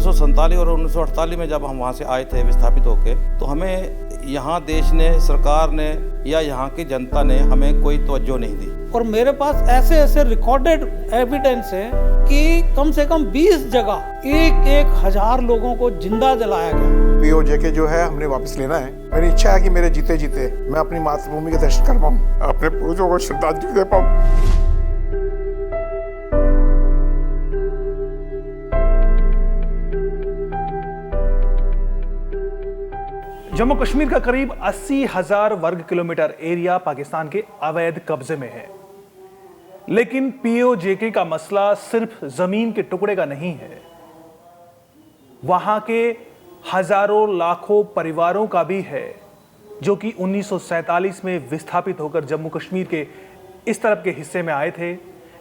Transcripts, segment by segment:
1947 और 1948 में जब हम वहाँ से आए थे विस्थापित होके, तो हमें यहाँ देश ने, सरकार ने या यहाँ की जनता ने हमें कोई तवज्जो नहीं दी। और मेरे पास ऐसे ऐसे रिकॉर्डेड एविडेंस है कि कम से कम 20 जगह 1,000 लोगों को जिंदा जलाया गया। पीओजेके जो है हमने वापस लेना है। मेरी इच्छा है कि मेरे जीते जीते मैं अपनी मातृभूमि के दर्शन कर पाऊँ, अपने पूर्वजों को श्रद्धांजलि दे पाऊँ। जम्मू कश्मीर का करीब 80,000 वर्ग किलोमीटर एरिया पाकिस्तान के अवैध कब्जे में है, लेकिन पीओजेके का मसला सिर्फ जमीन के टुकड़े का नहीं है, वहां के हजारों लाखों परिवारों का भी है जो कि 1947 में विस्थापित होकर जम्मू कश्मीर के इस तरफ के हिस्से में आए थे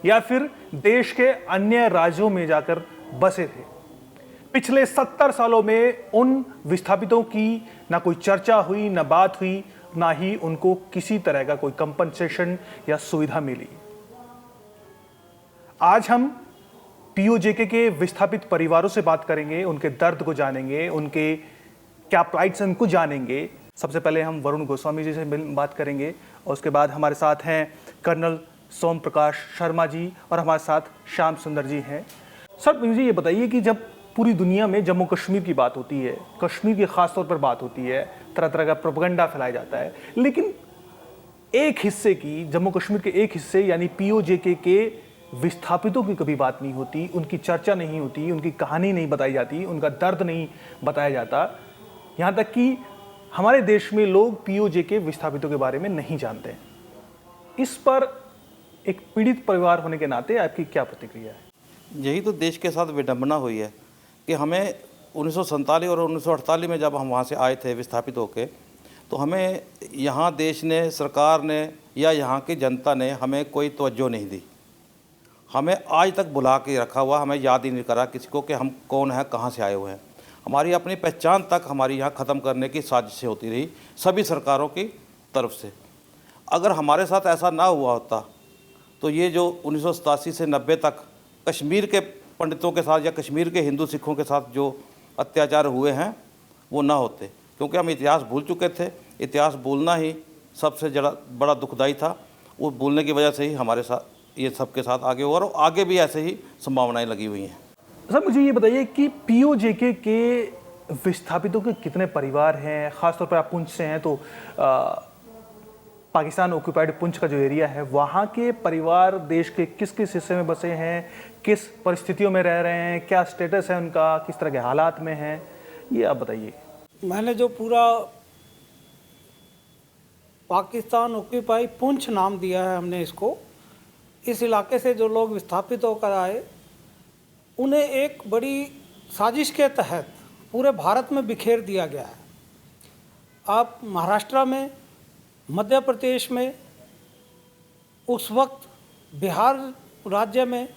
या फिर देश के अन्य राज्यों में जाकर बसे थे। पिछले 70 सालों में उन विस्थापितों की ना कोई चर्चा हुई, ना बात हुई, ना ही उनको किसी तरह का कोई कंपनसेशन या सुविधा मिली। आज हम पीओजेके के विस्थापित परिवारों से बात करेंगे, उनके दर्द को जानेंगे, उनके क्या प्लाइट्स हैं उनको जानेंगे। सबसे पहले हम वरुण गोस्वामी जी से बात करेंगे और उसके बाद हमारे साथ हैं कर्नल सोम प्रकाश शर्मा जी और हमारे साथ श्याम सुंदर जी हैं। सर, मुझे ये बताइए कि जब पूरी दुनिया में जम्मू कश्मीर की बात होती है, कश्मीर की खास तौर पर बात होती है, तरह तरह का प्रोपेगेंडा फैलाया जाता है, लेकिन एक हिस्से की, जम्मू कश्मीर के एक हिस्से यानी पीओजेके के विस्थापितों की कभी बात नहीं होती, उनकी चर्चा नहीं होती, उनकी कहानी नहीं बताई जाती, उनका दर्द नहीं बताया जाता। यहाँ तक कि हमारे देश में लोग पीओजेके विस्थापितों के बारे में नहीं जानते। इस पर एक पीड़ित परिवार होने के नाते आपकी क्या प्रतिक्रिया है? यही तो देश के साथ विडंबना हुई है कि हमें 1947 और 1948 में जब हम वहाँ से आए थे विस्थापित होके, तो हमें यहाँ देश ने, सरकार ने या यहाँ की जनता ने हमें कोई तवज्जो नहीं दी। हमें आज तक बुला के रखा हुआ, हमें याद ही नहीं करा किसी को कि हम कौन हैं, कहाँ से आए हुए हैं। हमारी अपनी पहचान तक हमारी यहाँ ख़त्म करने की साजिशें होती रही सभी सरकारों की तरफ से। अगर हमारे साथ ऐसा ना हुआ होता तो ये जो 1987 से 90 तक कश्मीर के पंडितों के साथ या कश्मीर के हिंदू सिखों के साथ जो अत्याचार हुए हैं वो ना होते, क्योंकि हम इतिहास भूल चुके थे। इतिहास भूलना ही सबसे बड़ा दुखदाई था। वो भूलने की वजह से ही हमारे साथ ये सबके साथ आगे हुआ और आगे भी ऐसे ही संभावनाएं लगी हुई हैं। सर, मुझे ये बताइए कि पीओजेके के विस्थापितों के कितने परिवार हैं? ख़ासतौर पर आप पुंछ से हैं तो पाकिस्तान ऑक्यूपाइड पुंछ का जो एरिया है, वहाँ के परिवार देश के किस किस हिस्से में बसे हैं, किस परिस्थितियों में रह रहे हैं, क्या स्टेटस है उनका, किस तरह के हालात में हैं, ये आप बताइए। मैंने जो पूरा पाकिस्तान ऑक्यूपाई पुंछ नाम दिया है हमने इसको, इस इलाके से जो लोग विस्थापित होकर आए उन्हें एक बड़ी साजिश के तहत पूरे भारत में बिखेर दिया गया है। आप महाराष्ट्र में, मध्य प्रदेश में, उस वक्त बिहार राज्य में,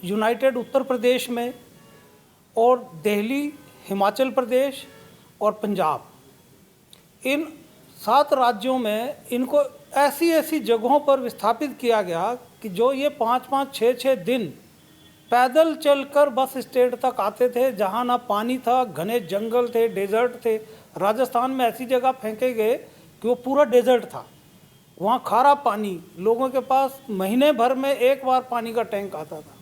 यूनाइटेड उत्तर प्रदेश में और दिल्ली, हिमाचल प्रदेश और पंजाब, इन 7 राज्यों में इनको ऐसी ऐसी जगहों पर विस्थापित किया गया कि जो ये 5-5, 6-6 दिन पैदल चलकर बस स्टैंड तक आते थे, जहाँ ना पानी था, घने जंगल थे, डेजर्ट थे। राजस्थान में ऐसी जगह फेंके गए कि वो पूरा डेजर्ट था, वहाँ खारा पानी, लोगों के पास महीने भर में एक बार पानी का टैंक आता था।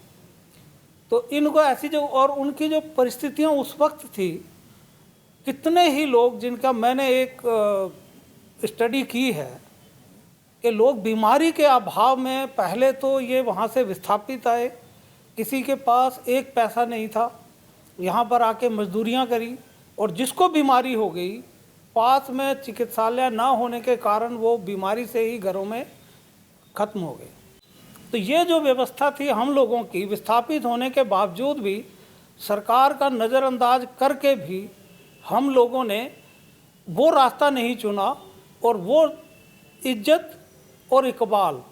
तो इनको ऐसी जगह, और उनकी जो परिस्थितियाँ उस वक्त थी, कितने ही लोग, जिनका मैंने एक स्टडी की है कि लोग बीमारी के अभाव में पहले तो ये वहाँ से विस्थापित आए, किसी के पास एक पैसा नहीं था, यहाँ पर आके मजदूरियाँ करी, और जिसको बीमारी हो गई, पास में चिकित्सालय ना होने के कारण वो बीमारी से ही घरों में ख़त्म हो गए। तो ये जो व्यवस्था थी हम लोगों की, विस्थापित होने के बावजूद भी, सरकार का नज़रअंदाज करके भी हम लोगों ने वो रास्ता नहीं चुना और वो इज्जत और इकबाल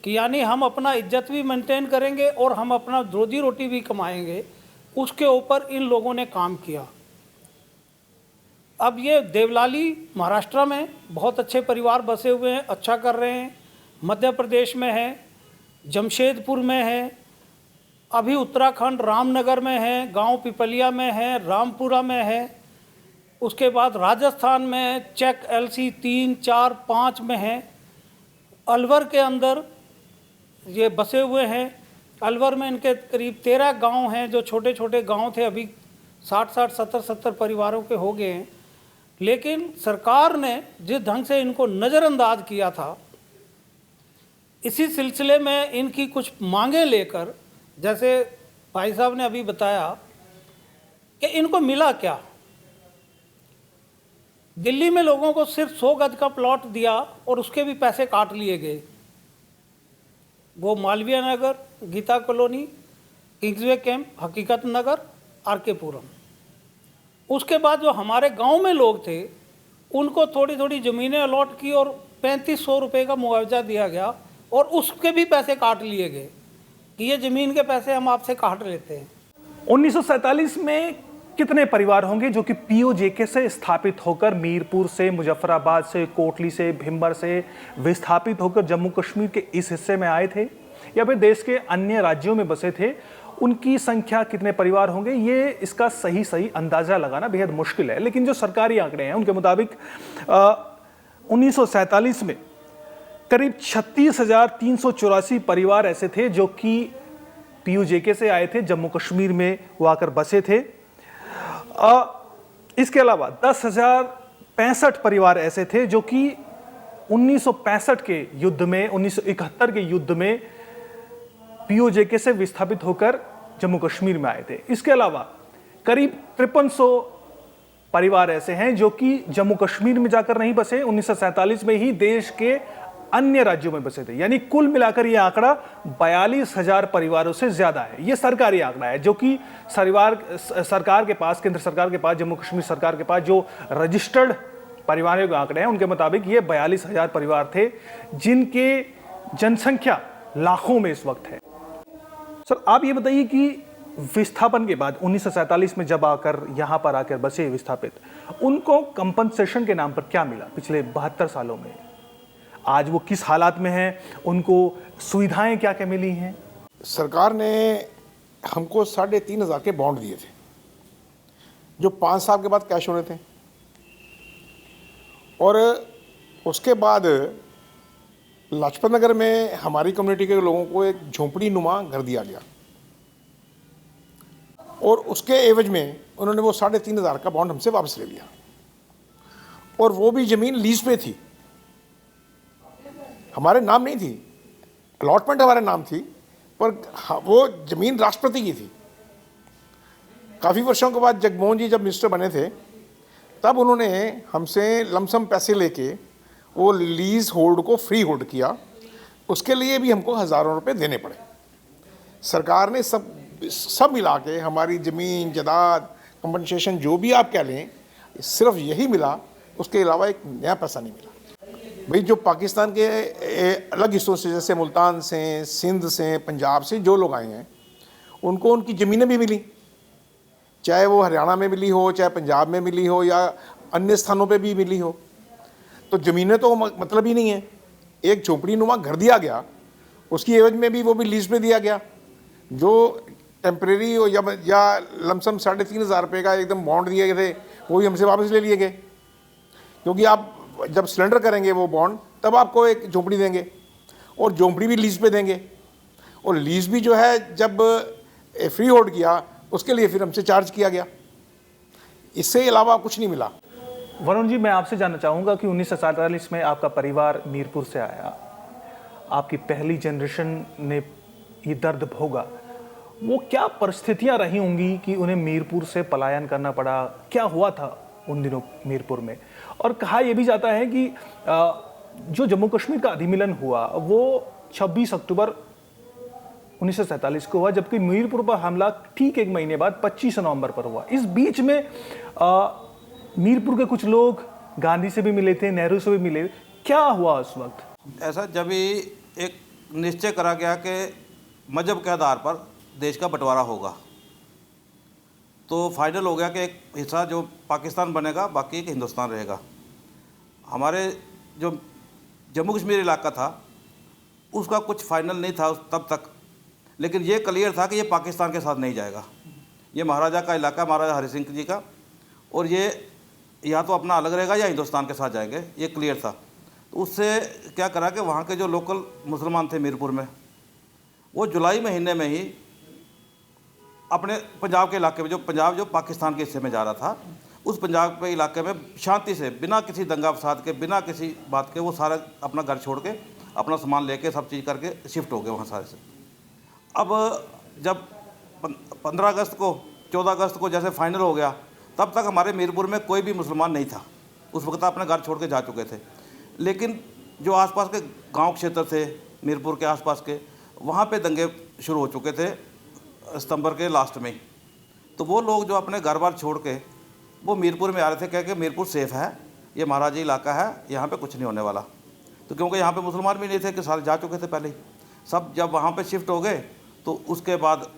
कि यानी हम अपना इज्जत भी मेंटेन करेंगे और हम अपना रोजी रोटी भी कमाएंगे, उसके ऊपर इन लोगों ने काम किया। अब ये देवलाली महाराष्ट्र में बहुत अच्छे परिवार बसे हुए हैं, अच्छा कर रहे हैं। मध्य प्रदेश में है, जमशेदपुर में है, अभी उत्तराखंड रामनगर में है, गांव पिपलिया में है, रामपुरा में है, उसके बाद राजस्थान में चेक LC 3, 4, 5 में है, अलवर के अंदर ये बसे हुए हैं। अलवर में इनके करीब 13 गांव हैं जो छोटे छोटे गांव थे, अभी 60-60, 70-70 परिवारों के हो गए हैं। लेकिन सरकार ने जिस ढंग से इनको नज़रअंदाज किया था, इसी सिलसिले में इनकी कुछ मांगें लेकर, जैसे भाई साहब ने अभी बताया कि इनको मिला क्या। दिल्ली में लोगों को सिर्फ 100 गज का प्लॉट दिया और उसके भी पैसे काट लिए गए। वो Malviya Nagar, Gita colony, Kingsway camp, हकीकत नगर, RK पुरम। उसके बाद जो हमारे गांव में लोग थे उनको थोड़ी थोड़ी ज़मीनें अलॉट की और 3500 रुपये का मुआवजा दिया गया और उसके भी पैसे काट लिए गए कि ये ज़मीन के पैसे हम आपसे काट लेते हैं। 1947 में कितने परिवार होंगे जो कि POJK से स्थापित होकर मीरपुर से, मुजफ्फराबाद से, कोटली से, भिम्बर से विस्थापित होकर जम्मू कश्मीर के इस हिस्से में आए थे या फिर देश के अन्य राज्यों में बसे थे? उनकी संख्या कितने परिवार होंगे, ये इसका सही अंदाजा लगाना बेहद मुश्किल है। लेकिन जो सरकारी आंकड़े हैं उनके मुताबिक 1947 में करीब 36,384 परिवार ऐसे थे जो कि POJK से आए थे, जम्मू कश्मीर में वो आकर बसे थे। इसके अलावा 10,065 परिवार ऐसे थे जो कि 1965 के युद्ध में, 1971 के युद्ध में POJK से विस्थापित होकर जम्मू कश्मीर में आए थे। इसके अलावा करीब 5300 परिवार ऐसे हैं जो कि जम्मू कश्मीर में जाकर नहीं बसे, 1947 में ही देश के अन्य राज्यों में बसे थे। यानी कुल मिलाकर यह आंकड़ा 42,000 परिवारों से ज्यादा है। यह सरकारी आंकड़ा है जो कि सरकार के पास, केंद्र सरकार के पास, जम्मू कश्मीर सरकार के पास जो रजिस्टर्ड परिवारों के आंकड़े हैं उनके मुताबिक ये 42,000 परिवार थे जिनके जनसंख्या लाखों में इस वक्त है। सर, आप ये बताइए कि विस्थापन के बाद 1947 में जब आकर यहां पर आकर बसे विस्थापित, उनको कंपनसेशन के नाम पर क्या मिला पिछले 72 सालों में? आज वो किस हालात में हैं, उनको सुविधाएं क्या क्या मिली हैं? सरकार ने हमको 3,500 के बॉन्ड दिए थे जो 5 साल के बाद कैश होने थे, और उसके बाद लाजपत नगर में हमारी कम्युनिटी के लोगों को एक झोंपड़ी नुमा घर दिया गया और उसके एवज में उन्होंने वो 3,500 का बॉन्ड हमसे वापस ले लिया, और वो भी ज़मीन लीज पे थी, हमारे नाम नहीं थी। अलॉटमेंट हमारे नाम थी पर वो ज़मीन राष्ट्रपति की थी। काफ़ी वर्षों के बाद जगमोहन जी जब मिनिस्टर बने थे तब उन्होंने हमसे लमसम पैसे लेके वो लीज होल्ड को फ्री होल्ड किया। उसके लिए भी हमको हज़ारों रुपए देने पड़े। सरकार ने सब मिला के हमारी ज़मीन, जायदाद, कंपनसेशन जो भी आप कह लें, सिर्फ यही मिला, उसके अलावा एक नया पैसा नहीं मिला। भाई जो पाकिस्तान के अलग हिस्सों से, जैसे मुल्तान से, सिंध से, पंजाब से जो लोग आए हैं, उनको उनकी ज़मीनें भी मिली, चाहे वो हरियाणा में मिली हो, चाहे पंजाब में मिली हो, या अन्य स्थानों पे भी मिली हो। तो ज़मीनें तो मतलब ही नहीं है। एक झोंपड़ी नुमा घर दिया गया, उसकी एवज में भी वो भी लीज पे दिया गया, जो टेम्परेरी हो या लमसम 3,500 रुपये का एकदम बॉन्ड दिए गए थे, वो भी हमसे वापस ले लिए गए। क्योंकि आप जब सिलेंडर करेंगे वो बॉन्ड, तब आपको एक झोंपड़ी देंगे और झोंपड़ी भी लीज पे देंगे, और लीज भी जो है जब फ्री होल्ड किया उसके लिए फिर हमसे चार्ज किया गया। इससे अलावा कुछ नहीं मिला। वरुण जी, मैं आपसे जानना चाहूँगा कि 1947 में आपका परिवार मीरपुर से आया, आपकी पहली जनरेशन ने ये दर्द भोगा, वो क्या परिस्थितियाँ रही होंगी कि उन्हें मीरपुर से पलायन करना पड़ा? क्या हुआ था उन दिनों मीरपुर में? और कहा यह भी जाता है कि जो जम्मू कश्मीर का अधिमिलन हुआ वो 26 अक्टूबर 1947 को हुआ, जबकि मीरपुर पर हमला ठीक एक महीने बाद 25 नवंबर पर हुआ। इस बीच में मीरपुर के कुछ लोग गांधी से भी मिले थे, नेहरू से भी मिले, क्या हुआ उस वक्त? ऐसा जब ही एक निश्चय करा गया कि मजहब के आधार पर देश का बंटवारा होगा, तो फाइनल हो गया कि एक हिस्सा जो पाकिस्तान बनेगा, बाकी एक हिंदुस्तान रहेगा। हमारे जो जम्मू कश्मीर इलाका था उसका कुछ फाइनल नहीं था तब तक, लेकिन ये क्लियर था कि ये पाकिस्तान के साथ नहीं जाएगा। ये महाराजा का इलाका, महाराजा हरि सिंह जी का, और ये या तो अपना अलग रहेगा या हिंदुस्तान के साथ जाएंगे, ये क्लियर था। तो उससे क्या करा कि वहाँ के जो लोकल मुसलमान थे मीरपुर में, वो जुलाई महीने में ही अपने पंजाब के इलाके में, जो पंजाब जो पाकिस्तान के हिस्से में जा रहा था, उस पंजाब के इलाके में शांति से, बिना किसी दंगा फसाद के, बिना किसी बात के, वो सारा अपना घर छोड़ के, अपना सामान लेके, सब चीज़ करके शिफ्ट हो गए वहाँ सारे से। अब जब 15 अगस्त को, 14 अगस्त को जैसे फाइनल हो गया, तब तक हमारे मीरपुर में कोई भी मुसलमान नहीं था। उस वक्त अपने घर छोड़ के जा चुके थे। लेकिन जो आसपास के गांव क्षेत्र थे मीरपुर के आसपास के, वहाँ पे दंगे शुरू हो चुके थे सितंबर के लास्ट में। तो वो लोग जो अपने घर बार छोड़ के वो मीरपुर में आ रहे थे, कह के मीरपुर सेफ़ है, ये महाराजी इलाका है, यहाँ पे कुछ नहीं होने वाला। तो क्योंकि यहाँ पे मुसलमान भी नहीं थे, कि सारे जा चुके थे पहले ही। सब जब वहाँ पे शिफ्ट हो गए तो उसके बाद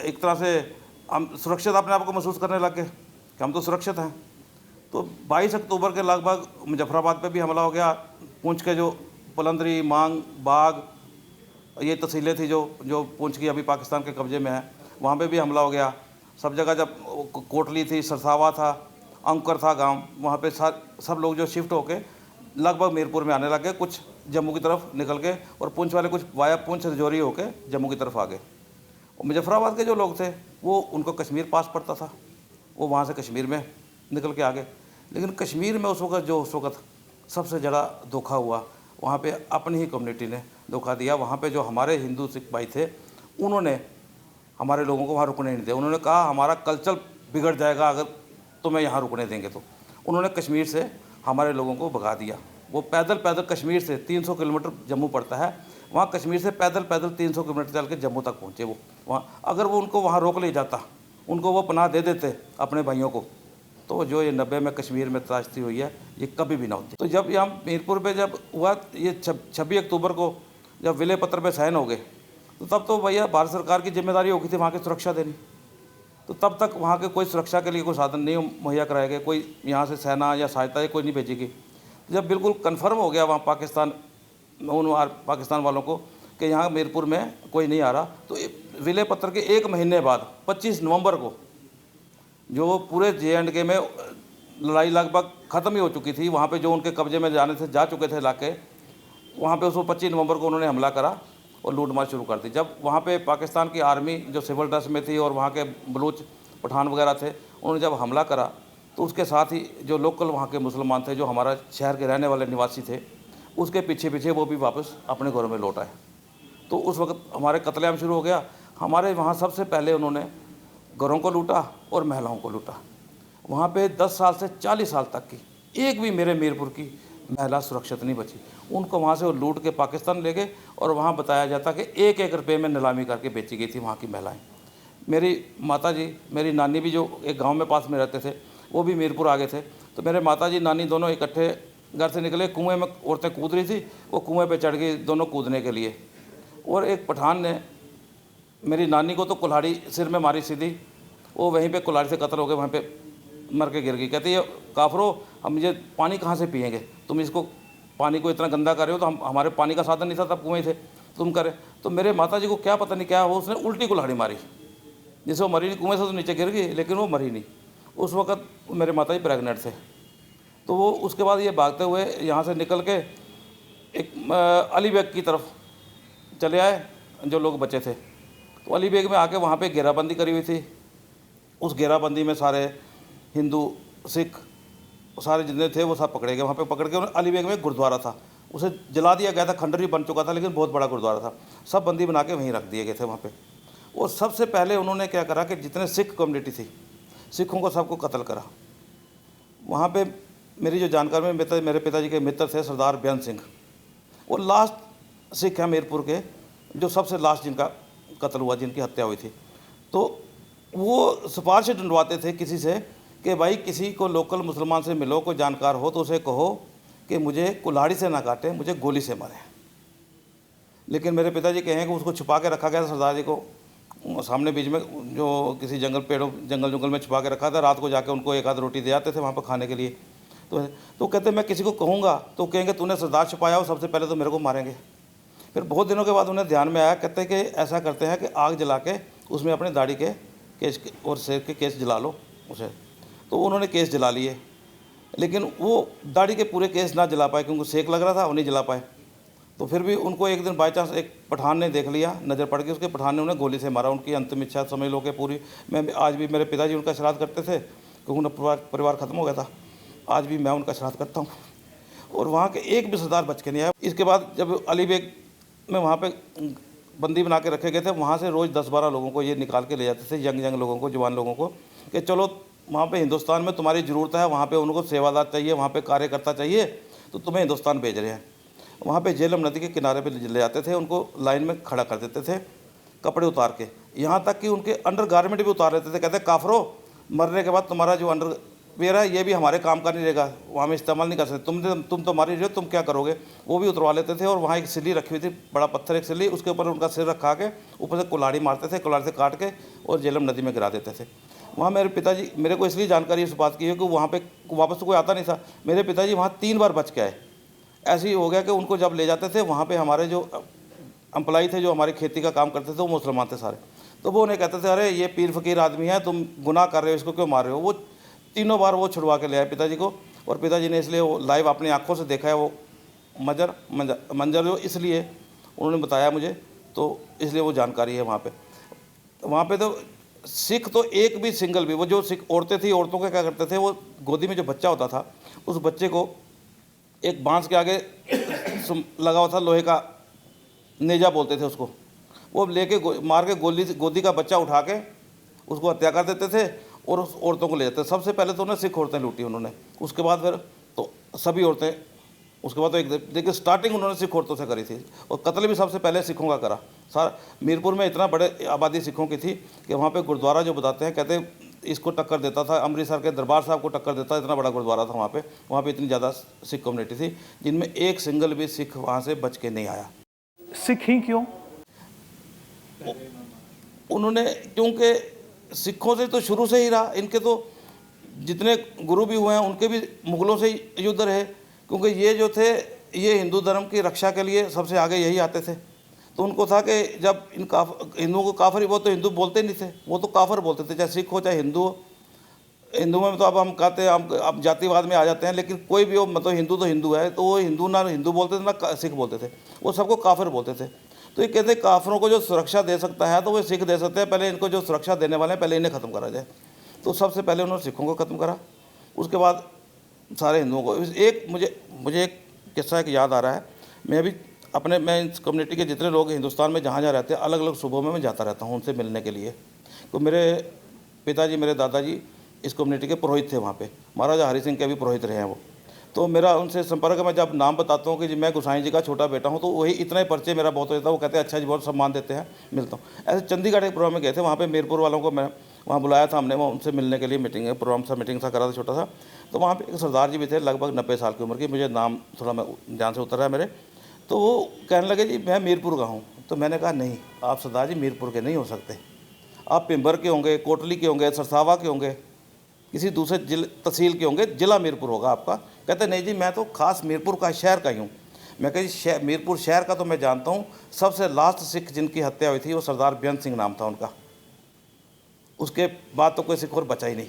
एक तरह से हम सुरक्षित अपने आप को महसूस करने लग गए कि हम तो सुरक्षित हैं। तो 22 अक्टूबर के लगभग मुजफ्फराबाद पे भी हमला हो गया। पूंछ के जो पलंदरी, मांग, बाग, ये तहसीलें थी जो पूंछ की अभी पाकिस्तान के कब्ज़े में है, वहाँ पे भी हमला हो गया। सब जगह, जब कोटली थी, सरसावा था, अंकर था गांव, वहाँ पे सब लोग जो शिफ्ट होके लगभग मीरपुर में आने लगे। कुछ जम्मू की तरफ निकल के, और पूंछ वाले कुछ वाया पूंछ रजौरी होके जम्मू की तरफ आ गए। और मुजफ्फराबाद के जो लोग थे वो, उनको कश्मीर पास पड़ता था, वो वहाँ से कश्मीर में निकल के आ गए। लेकिन कश्मीर में उस वक्त सबसे ज़्यादा धोखा हुआ, वहाँ पे अपनी ही कम्युनिटी ने धोखा दिया। वहाँ पे जो हमारे हिंदू सिख भाई थे, उन्होंने हमारे लोगों को वहाँ रुकने नहीं दिया। उन्होंने कहा हमारा कल्चर बिगड़ जाएगा अगर तुम्हें यहाँ रुकने देंगे तो। उन्होंने कश्मीर से हमारे लोगों को भगा दिया। वो पैदल कश्मीर से 300 किलोमीटर जम्मू पड़ता है, वहाँ कश्मीर से पैदल 300 किलोमीटर चल के जम्मू तक पहुँचे। वो वहाँ अगर वो उनको वहाँ रोक ले जाता, उनको वो पनाह दे देते अपने भाइयों को, तो जो ये 90 में कश्मीर में त्रासदी हुई है, ये कभी भी ना होती। तो जब यहाँ मीरपुर पे जब हुआ, ये 26 अक्टूबर को जब विलय पत्र पे साइन हो गए, तो तब तो भैया भारत सरकार की जिम्मेदारी होगी थी वहाँ की सुरक्षा देनी। तो तब तक वहाँ के कोई सुरक्षा के लिए कोई साधन नहीं मुहैया कराए गए, कोई यहाँ से सेना या सहायता कोई नहीं भेजी गई। जब बिल्कुल कन्फर्म हो गया वहाँ पाकिस्तान वालों को कि यहाँ मीरपुर में कोई नहीं आ रहा, तो विलय पत्र के 1 महीने बाद 25 नवंबर को जो पूरे JNK में लड़ाई लगभग ख़त्म ही हो चुकी थी, वहाँ पे जो उनके कब्जे में जा चुके थे इलाके, वहाँ पे उसको 25 नवंबर को उन्होंने हमला करा और लूटमार शुरू कर दी। जब वहाँ पे पाकिस्तान की आर्मी जो सिविल ड्रेस में थी और वहाँ के बलूच पठान वगैरह थे, उन्होंने जब हमला करा, तो उसके साथ ही जो लोकल वहाँ के मुसलमान थे, जो हमारा शहर के रहने वाले निवासी थे, उसके पीछे वो भी वापस अपने घरों में लौट आए। तो उस वक्त हमारे कत्लेआम शुरू हो गया। हमारे वहाँ सबसे पहले उन्होंने घरों को लूटा और महिलाओं को लूटा। वहाँ पे 10 साल से 40 साल तक की एक भी मेरे मीरपुर की महिला सुरक्षित नहीं बची। उनको वहाँ से वो लूट के पाकिस्तान ले गए, और वहाँ बताया जाता कि 1-1 रुपये में नीलामी करके बेची गई थी वहाँ की महिलाएं। मेरी माता जी, मेरी नानी भी जो एक गांव में पास में रहते थे, वो भी मीरपुर आ गए थे। तो मेरे माता जी नानी दोनों इकट्ठे घर से निकले, कुएँ में औरतें कूद रही थी, वो कुएँ पर चढ़ गई दोनों कूदने के लिए। और एक पठान ने मेरी नानी को तो कुल्हाड़ी सिर में मारी सीधी, वो वहीं पे कुल्हाड़ी से कत्ल हो गए, वहीं पे मर के गिर गई। कहती है काफरो, हम ये पानी कहाँ से पिएंगे, तुम इसको पानी को इतना गंदा कर रहे हो, तो हमारे पानी का साधन नहीं था तब, कुएँ थे, तुम करे। तो मेरे माता जी को क्या पता नहीं क्या हो, उसने उल्टी कुल्हाड़ी मारी, जिससे वो मरी नहीं। कुएँ से तो नीचे गिर गई, लेकिन वो मरी नहीं। उस वक्त मेरे माता जी प्रेगनेंट थे। तो वो उसके बाद ये भागते हुए यहाँ से निकल के एक अलीबेग की तरफ चले आए, जो लोग बचे थे। तो अलीबेग में आके वहाँ पे घेराबंदी करी हुई थी। उस घेराबंदी में सारे हिंदू सिख सारे जितने थे वो सब पकड़े गए। वहाँ पे पकड़ के अलीबेग में एक गुरुद्वारा था, उसे जला दिया गया था, खंडर भी बन चुका था, लेकिन बहुत बड़ा गुरुद्वारा था। सब बंदी बना के वहीं रख दिए गए थे वहाँ पे। और सबसे पहले उन्होंने क्या करा कि जितने सिख कम्युनिटी थी, सिखों को सबको कत्ल करा। वहाँ पे मेरी जो जानकार में मेरे पिताजी के मित्र थे सरदार बेअंत सिंह, वो लास्ट सिख हैं मीरपुर के, जो सबसे लास्ट जिनका कत्ल हुआ, जिनकी हत्या हुई थी। तो वो सिफारिश ढूंढवाते थे किसी से कि भाई किसी को लोकल मुसलमान से मिलो, कोई जानकार हो तो उसे कहो कि मुझे कुल्हाड़ी से ना काटे, मुझे गोली से मारे। लेकिन मेरे पिताजी कहें कि उसको छुपा के रखा गया था सरदार जी को सामने बीच में, जो किसी जंगल में छुपा के रखा था। रात को जाके उनको एक आध रोटी दे आते थे वहाँ पर खाने के लिए। तो कहते मैं किसी को कहूँगा तो कहेंगे तूने सरदार छुपाया हो, सबसे पहले तो मेरे को मारेंगे। फिर बहुत दिनों के बाद उन्हें ध्यान में आया, कहते हैं कि ऐसा करते हैं कि आग जला के उसमें अपने दाढ़ी के केस और सिर के केस जला लो उसे। तो उन्होंने केस जला लिए, लेकिन वो दाढ़ी के पूरे केस ना जला पाए क्योंकि सेक लग रहा था, वो नहीं जला पाए। तो फिर भी उनको एक दिन बाई चांस एक पठान ने देख लिया, नज़र पड़ गई उसके, पठान ने उन्हें गोली से मारा। उनकी अंतिम इच्छा समझ लो कि पूरी। मैं आज भी, मेरे पिताजी उनका श्राद्ध करते थे क्योंकि उनका परिवार ख़त्म हो गया था। आज भी मैं उनका श्राद्ध करता हूँ और वहाँ के एक भी सरदार बच के नहीं आया। इसके बाद जब अली बेग में वहाँ पे बंदी बना के रखे गए थे, वहाँ से रोज़ 10-12 लोगों को ये निकाल के ले जाते थे, यंग लोगों को, जवान लोगों को, कि चलो वहाँ पे हिंदुस्तान में तुम्हारी ज़रूरत है, वहाँ पे उनको सेवादार चाहिए, वहाँ पे कार्यकर्ता चाहिए, तो तुम्हें हिंदुस्तान भेज रहे हैं। वहाँ पे झेलम नदी के किनारे पे ले जाते थे, उनको लाइन में खड़ा कर देते थे कपड़े उतार के, यहाँ तक कि उनके अंडर गारमेंट भी उतार देते थे। कहते काफरो, मरने के बाद तुम्हारा जो अंडर वेयर है ये भी हमारे काम का नहीं रहेगा, वहाँ में इस्तेमाल नहीं कर सकते, तुम तो मारी रहे हो, तुम क्या करोगे, वो भी उतरवा लेते थे। और वहाँ एक सिल्ली रखी हुई थी, बड़ा पत्थर, एक सिल्ली, उसके ऊपर उनका सिर रखा के ऊपर से कुल्हाड़ी मारते थे, कुल्हाड़ी से काट के और झेलम नदी में गिरा देते थे। वहाँ मेरे पिताजी, मेरे को इसलिए जानकारी इस बात की है कि वहाँ पे वापस तो कोई आता नहीं था। मेरे पिताजी वहाँ 3 बार बच के आए। ऐसे ही हो गया कि उनको जब ले जाते थे वहाँ पे हमारे जो एम्प्लॉई थे, जो हमारी खेती का काम करते थे, वो मुसलमान थे सारे। तो वो उन्हें कहते थे, अरे ये पीर फ़कीर आदमी है, तुम गुनाह कर रहे हो, इसको क्यों मार रहे हो। वो 3 बार वो छुड़वा के ले आए पिताजी को, और पिताजी ने इसलिए वो लाइव अपनी आँखों से देखा है वो मंजर जो, इसलिए उन्होंने बताया मुझे, तो इसलिए वो जानकारी है वहाँ पे तो सिख तो एक भी सिंगल भी, वो जो सिख औरतें थी, औरतों के क्या करते थे, वो गोदी में जो बच्चा होता था उस बच्चे को एक बांस के आगे लगा हुआ था लोहे का नेजा बोलते थे उसको, वो लेके मार के गोदी का बच्चा उठा के उसको हत्या कर देते थे और उस औरतों को ले जाते थे। सबसे पहले तो उन्हें सिख औरतें लूटी उन्होंने, उसके बाद फिर तो सभी औरतें, उसके बाद तो एक देखिए स्टार्टिंग उन्होंने सिख औरतों से करी थी, और कत्ल भी सबसे पहले सिखों का करा। सारा मीरपुर में इतना बड़े आबादी सिखों की थी कि वहाँ पे गुरुद्वारा जो बताते हैं, कहते हैं इसको टक्कर देता था, अमृतसर के दरबार साहब को टक्कर देता, इतना बड़ा गुरुद्वारा था वहाँ पे इतनी ज़्यादा सिख कम्युनिटी थी, जिनमें एक सिंगल भी सिख वहाँ से बच के नहीं आया। सिख ही क्यों? उन्होंने, क्योंकि सिखों से तो शुरू से ही रहा, इनके तो जितने गुरु भी हुए हैं उनके भी मुगलों से ही युद्ध रहे, क्योंकि ये जो थे ये हिंदू धर्म की रक्षा के लिए सबसे आगे यही आते थे। तो उनको था कि जब इन हिंदुओं को काफर, वो तो हिंदू बोलते नहीं थे, वो तो काफर बोलते थे, चाहे सिख हो चाहे हिंदू हो। हिंदू में तो अब हम कहते हैं, अब जातिवाद में आ जाते हैं, लेकिन कोई भी हो, मतलब हिंदू तो हिंदू है, तो वो हिंदू ना हिंदू बोलते थे ना सिख बोलते थे, वो सबको काफिर बोलते थे। तो ये कहते काफरों को जो सुरक्षा दे सकता है तो वो सिख दे सकते हैं, पहले इनको जो सुरक्षा देने वाले हैं पहले इन्हें ख़त्म करा जाए। तो सबसे पहले उन्होंने सिखों को ख़त्म करा, उसके बाद सारे हिंदुओं को। एक मुझे एक किस्सा एक याद आ रहा है। मैं इस कम्युनिटी के जितने लोग हिंदुस्तान में जहाँ रहते हैं, अलग अलग सूबों में मैं जाता रहता हूँ उनसे मिलने के लिए। तो मेरे पिताजी, मेरे दादाजी इस कम्युनिटी के पुरोहित थे वहाँ पे, महाराजा हरि सिंह के भी पुरोहित रहे हैं वो। तो मेरा उनसे संपर्क में जब नाम बताता हूँ कि जी मैं गोसाई जी का छोटा बेटा हूँ, तो वही इतना ही परिचय मेरा बहुत होता है। वो कहते हैं अच्छा जी, बहुत सम्मान देते हैं, मिलता हूँ। ऐसे चंडीगढ़ एक प्रोग्राम में गए थे, वहाँ पे मीरपुर वालों को मैं वहाँ बुलाया था हमने, वो उनसे मिलने के लिए मीटिंग सा करा था छोटा सा। तो वहाँ पे एक सरदार जी भी थे, लगभग 90 साल की उम्र की, मुझे नाम थोड़ा मैं ध्यान से उतर रहा है मेरे। तो वो कहने लगे जी मैं मीरपुर का हूँ। तो मैंने कहा नहीं, आप सरदार जी मीरपुर के नहीं हो सकते, आप पिंबर के होंगे, कोटली के होंगे, सरसावा के होंगे, किसी दूसरे तहसील के होंगे, जिला मीरपुर होगा आपका। कहते नहीं जी मैं तो खास मीरपुर का शहर का ही हूँ। मैं कही मीरपुर शहर का तो मैं जानता हूँ, सबसे लास्ट सिख जिनकी हत्या हुई थी वो सरदार बेअंत सिंह नाम था उनका, उसके बाद तो कोई सिख और बचा ही नहीं।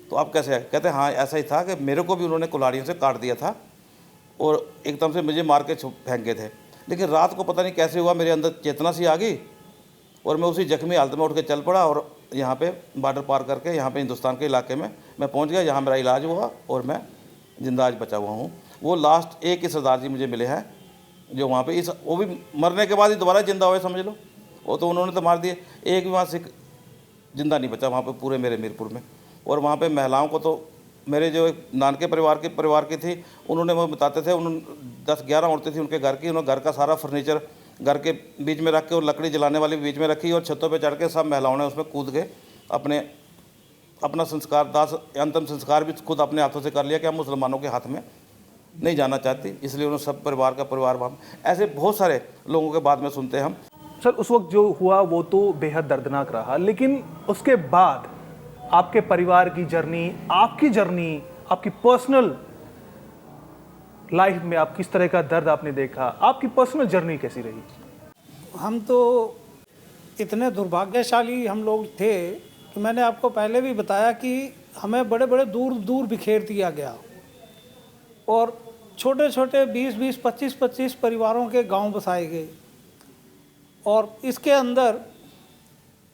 तो आप कैसे? कहते हाँ ऐसा ही था कि मेरे को भी उन्होंने कुल्हाड़ियों से काट दिया था और एकदम से मुझे मार के फेंक गए थे, लेकिन रात को पता नहीं कैसे हुआ मेरे अंदर चेतना सी आ गई और मैं उसी जख्मी हालत में उठ के चल पड़ा और यहाँ पे बॉर्डर पार करके यहाँ पे हिंदुस्तान के इलाके में मैं पहुँच गया, यहाँ मेरा इलाज हुआ और मैं जिंदा आज बचा हुआ हूँ। वो लास्ट एक ही सरदार जी मुझे मिले हैं जो वहाँ पे वो भी मरने के बाद ही दोबारा जिंदा हुए, समझ लो। वो तो उन्होंने तो मार दिए, एक भी वहाँ सिख जिंदा नहीं बचा वहाँ पे पूरे मेरे मीरपुर में। और वहाँ पे महिलाओं को तो मेरे जो एक नानके परिवार की थी, उन्होंने वो बताते थे, उन्होंने 10-11 औरतें थी उनके घर की, उन्होंने घर का सारा फर्नीचर घर के बीच में रख के और लकड़ी जलाने वाली बीच में रखी और छतों पे चढ़ के सब महिलाओं ने उसमें कूद के अपना संस्कार अंतिम संस्कार भी खुद अपने हाथों से कर लिया कि हम मुसलमानों के हाथ में नहीं जाना चाहती, इसलिए उन्होंने सब परिवार वहाँ। ऐसे बहुत सारे लोगों के बाद में सुनते हैं हम। सर उस वक्त जो हुआ वो तो बेहद दर्दनाक रहा, लेकिन उसके बाद आपके परिवार की जर्नी, आपकी पर्सनल लाइफ में आप किस तरह का दर्द आपने देखा, आपकी पर्सनल जर्नी कैसी रही? हम तो इतने दुर्भाग्यशाली हम लोग थे कि मैंने आपको पहले भी बताया कि हमें बड़े बड़े दूर दूर बिखेर दिया गया और छोटे छोटे 20-20, 25-25 परिवारों के गांव बसाए गए और इसके अंदर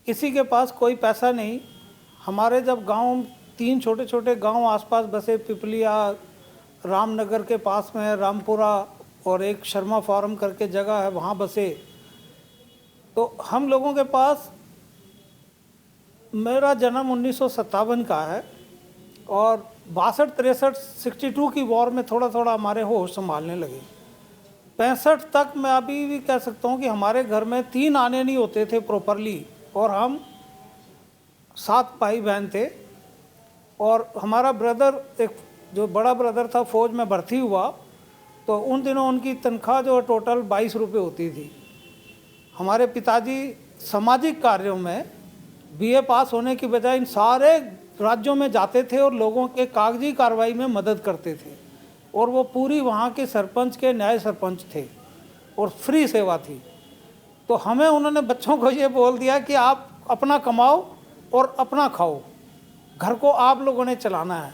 किसी के पास कोई पैसा नहीं। हमारे जब गांव 3 छोटे छोटे गांव आसपास बसे, पिपलिया रामनगर के पास में है, रामपुरा और एक शर्मा फार्म करके जगह है, वहाँ बसे। तो हम लोगों के पास, मेरा जन्म 1957 का है और 62-63, 62 की वॉर में थोड़ा थोड़ा हमारे होश संभालने लगे। 65 तक मैं अभी भी कह सकता हूँ कि हमारे घर में 3 आने नहीं होते थे प्रॉपरली और हम 7 भाई बहन थे। और हमारा ब्रदर, एक जो बड़ा ब्रदर था, फौज में भर्ती हुआ, तो उन दिनों उनकी तनख्वाह जो टोटल 22 रुपये होती थी। हमारे पिताजी सामाजिक कार्यों में बीए पास होने की बजाय इन सारे राज्यों में जाते थे और लोगों के कागजी कार्रवाई में मदद करते थे और वो पूरी वहाँ के सरपंच के न्याय सरपंच थे और फ्री सेवा थी। तो हमें उन्होंने बच्चों को ये बोल दिया कि आप अपना कमाओ और अपना खाओ, घर को आप लोगों ने चलाना है।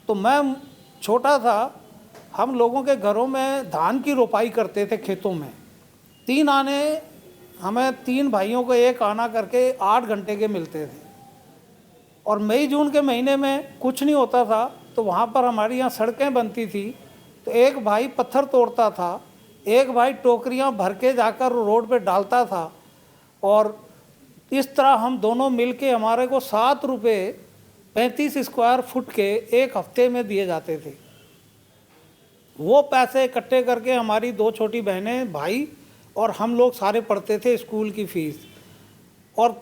तो मैं छोटा था, हम लोगों के घरों में धान की रोपाई करते थे खेतों में। 3 आने, हमें 3 भाइयों को 1 आना करके 8 घंटे के मिलते थे और मई जून के महीने में कुछ नहीं होता था तो वहाँ पर हमारी यहाँ सड़कें बनती थी। तो एक भाई पत्थर तोड़ता था, एक भाई टोकरियाँ भर के जाकर रोड पे डालता था और इस तरह हम दोनों मिलके हमारे को 7 रुपये 35 स्क्वायर फुट के 1 हफ्ते में दिए जाते थे। वो पैसे इकट्ठे करके हमारी 2 छोटी बहनें, भाई और हम लोग सारे पढ़ते थे स्कूल की फ़ीस। और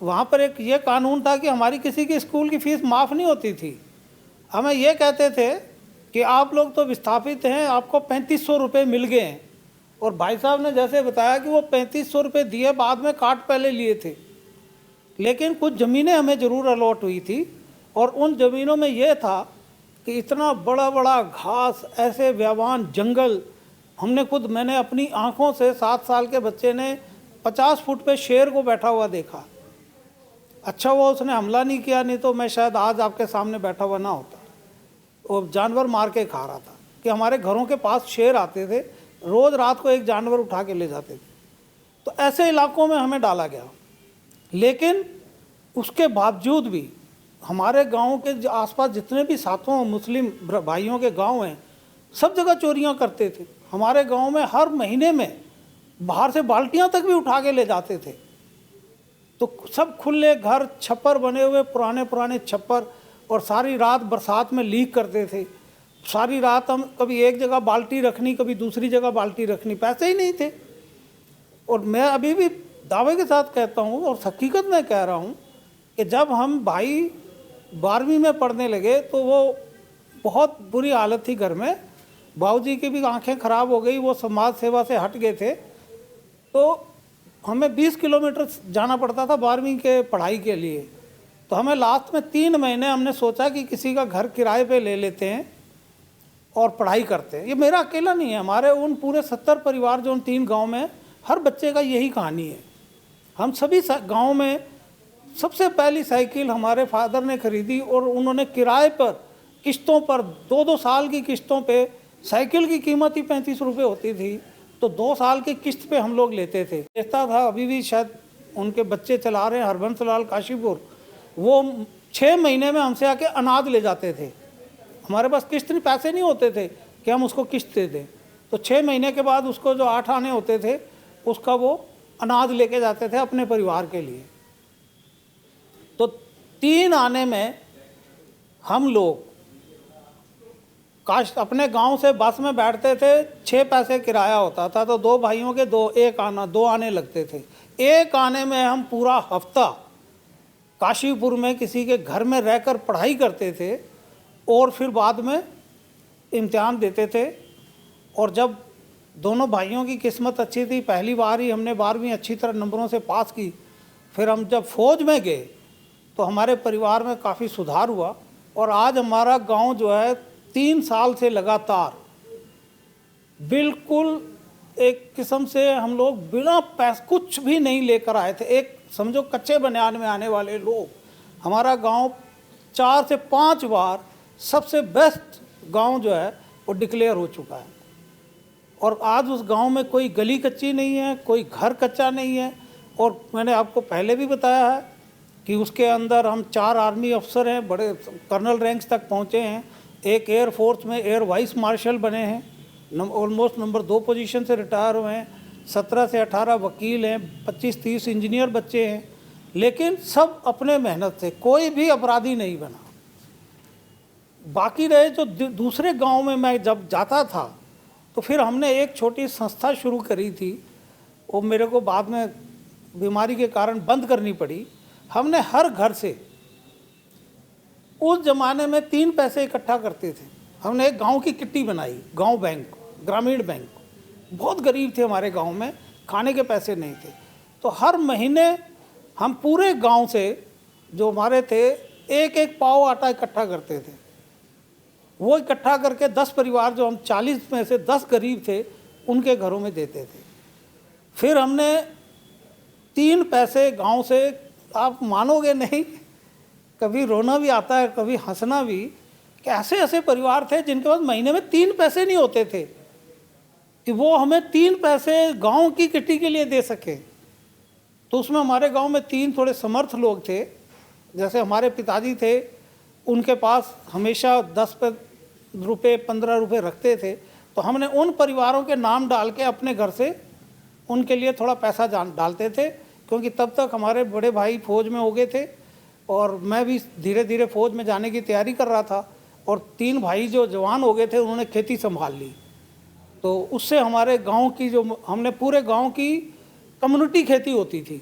वहाँ पर एक ये कानून था कि हमारी किसी की स्कूल की फ़ीस माफ़ नहीं होती थी। हमें ये कहते थे कि आप लोग तो विस्थापित हैं, आपको 3500 रुपये मिल गए हैं। और भाई साहब ने जैसे बताया कि वो 3500 रुपये दिए, बाद में काट पहले लिए थे, लेकिन कुछ ज़मीनें हमें ज़रूर अलॉट हुई थी और उन ज़मीनों में ये था कि इतना बड़ा बड़ा घास, ऐसे व्यावान जंगल, मैंने अपनी आंखों से 7 साल के बच्चे ने 50 फुट पे शेर को बैठा हुआ देखा। अच्छा हुआ उसने हमला नहीं किया, नहीं तो मैं शायद आज आपके सामने बैठा हुआ ना होता। वो जानवर मार के खा रहा था कि हमारे घरों के पास शेर आते थे, रोज़ रात को एक जानवर उठा के ले जाते थे। तो ऐसे इलाकों में हमें डाला गया, लेकिन उसके बावजूद भी हमारे गांव के आसपास जितने भी साथों मुस्लिम भाइयों के गांव हैं, सब जगह चोरियां करते थे। हमारे गांव में हर महीने में बाहर से बाल्टियां तक भी उठा के ले जाते थे। तो सब खुले घर, छप्पर बने हुए, पुराने पुराने छप्पर, और सारी रात बरसात में लीक करते थे। सारी रात हम कभी एक जगह बाल्टी रखनी, कभी दूसरी जगह बाल्टी रखनी, पैसे ही नहीं थे। और मैं अभी भी दावे के साथ कहता हूँ और हकीकत में कह रहा हूँ कि जब हम भाई 12वीं में पढ़ने लगे तो वो बहुत बुरी हालत थी घर में। बाबूजी की भी आंखें ख़राब हो गई, वो समाज सेवा से हट गए थे। तो हमें 20 किलोमीटर जाना पड़ता था 12वीं के पढ़ाई के लिए। तो हमें लास्ट में 3 महीने हमने सोचा कि किसी का घर किराए पे ले लेते हैं और पढ़ाई करते हैं। ये मेरा अकेला नहीं है, हमारे उन पूरे 70 परिवार जो उन 3 गांव में, हर बच्चे का यही कहानी है। हम सभी गांव में सबसे पहली साइकिल हमारे फादर ने खरीदी और उन्होंने किराए पर, किस्तों पर, 2-2 साल की किस्तों पे, साइकिल की कीमत ही 35 रुपये होती थी, तो 2 साल की किस्त पे हम लोग लेते थे। देखता था, अभी भी शायद उनके बच्चे चला रहे हैं, हरबंस लाल काशीपुर, वो 6 महीने में हमसे आके अनाज ले जाते थे। हमारे पास किस्त नहीं, पैसे नहीं होते थे कि हम उसको किस्त दे दें। तो 6 महीने के बाद उसको जो 8 आने होते थे उसका वो अनाज लेके जाते थे अपने परिवार के लिए। तो 3 आने में हम लोग अपने गांव से बस में बैठते थे, 6 पैसे किराया होता था, तो 2 भाइयों के 2 आने लगते थे। 1 आने में हम पूरा हफ्ता काशीपुर में किसी के घर में रहकर पढ़ाई करते थे और फिर बाद में इम्तिहान देते थे। और जब दोनों भाइयों की किस्मत अच्छी थी, पहली बार ही हमने 12वीं अच्छी तरह नंबरों से पास की। फिर हम जब फौज में गए तो हमारे परिवार में काफ़ी सुधार हुआ और आज हमारा गांव जो है 3 साल से लगातार बिल्कुल एक किस्म से हम लोग बिना कुछ भी नहीं लेकर आए थे। एक समझो कच्चे बनियान में आने वाले लोग, हमारा गांव 4 से 5 बार सबसे बेस्ट गांव जो है वो डिक्लेयर हो चुका है। और आज उस गांव में कोई गली कच्ची नहीं है, कोई घर कच्चा नहीं है। और मैंने आपको पहले भी बताया है कि उसके अंदर हम 4 आर्मी अफसर हैं, बड़े कर्नल रैंक्स तक पहुंचे हैं। एक एयर फोर्स में एयर वाइस मार्शल बने हैं, ऑलमोस्ट नंबर 2 पोजीशन से रिटायर हुए हैं। 17 से 18 वकील हैं, 25-30 इंजीनियर बच्चे हैं। लेकिन सब अपने मेहनत से, कोई भी अपराधी नहीं बना। बाकी रहे जो दूसरे गांव में मैं जब जाता था तो फिर हमने एक छोटी संस्था शुरू करी थी, वो मेरे को बाद में बीमारी के कारण बंद करनी पड़ी। हमने हर घर से, उस ज़माने में 3 पैसे इकट्ठा करते थे। हमने एक गांव की किट्टी बनाई, गांव बैंक, ग्रामीण बैंक। बहुत गरीब थे हमारे गांव में, खाने के पैसे नहीं थे। तो हर महीने हम पूरे गांव से जो हमारे थे 1-1 पाव आटा इकट्ठा करते थे। वो इकट्ठा करके 10 परिवार, जो हम 40 में से 10 गरीब थे, उनके घरों में देते थे। फिर हमने 3 पैसे गांव से, आप मानोगे नहीं, कभी रोना भी आता है, कभी हंसना भी, कि ऐसे ऐसे परिवार थे जिनके पास महीने में 3 पैसे नहीं होते थे कि वो हमें 3 पैसे गांव की किट्टी के लिए दे सके। तो उसमें हमारे गांव में 3 थोड़े समर्थ लोग थे। जैसे हमारे पिताजी थे, उनके पास हमेशा 10 रुपये 15 रुपये रखते थे। तो हमने उन परिवारों के नाम डाल के अपने घर से उनके लिए थोड़ा पैसा डालते थे, क्योंकि तब तक हमारे बड़े भाई फौज में हो गए थे और मैं भी धीरे धीरे फौज में जाने की तैयारी कर रहा था। और 3 भाई जो जवान हो गए थे, उन्होंने खेती संभाल ली। तो उससे हमारे गांव की जो, हमने पूरे गांव की कम्युनिटी खेती होती थी,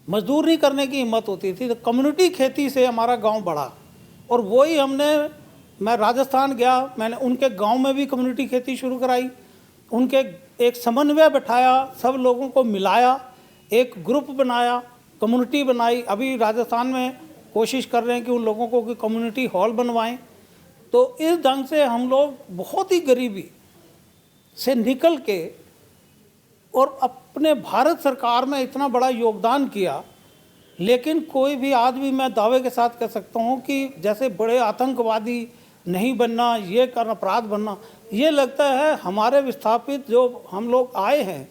मजदूर नहीं करने की हिम्मत होती थी, तो कम्युनिटी खेती से हमारा गांव बढ़ा। और वही हमने, मैं राजस्थान गया, मैंने उनके गांव में भी कम्युनिटी खेती शुरू कराई। उनके एक समन्वय बैठाया, सब लोगों को मिलाया, एक ग्रुप बनाया, कम्युनिटी बनाई। अभी राजस्थान में कोशिश कर रहे हैं कि उन लोगों को कि कम्युनिटी हॉल बनवाएं। तो इस ढंग से हम लोग बहुत ही गरीबी से निकल के और अपने भारत सरकार में इतना बड़ा योगदान किया। लेकिन कोई भी, आज भी मैं दावे के साथ कह सकता हूँ कि जैसे बड़े आतंकवादी नहीं बनना, ये करना, अपराध बनना, ये लगता है हमारे विस्थापित जो हम लोग आए हैं,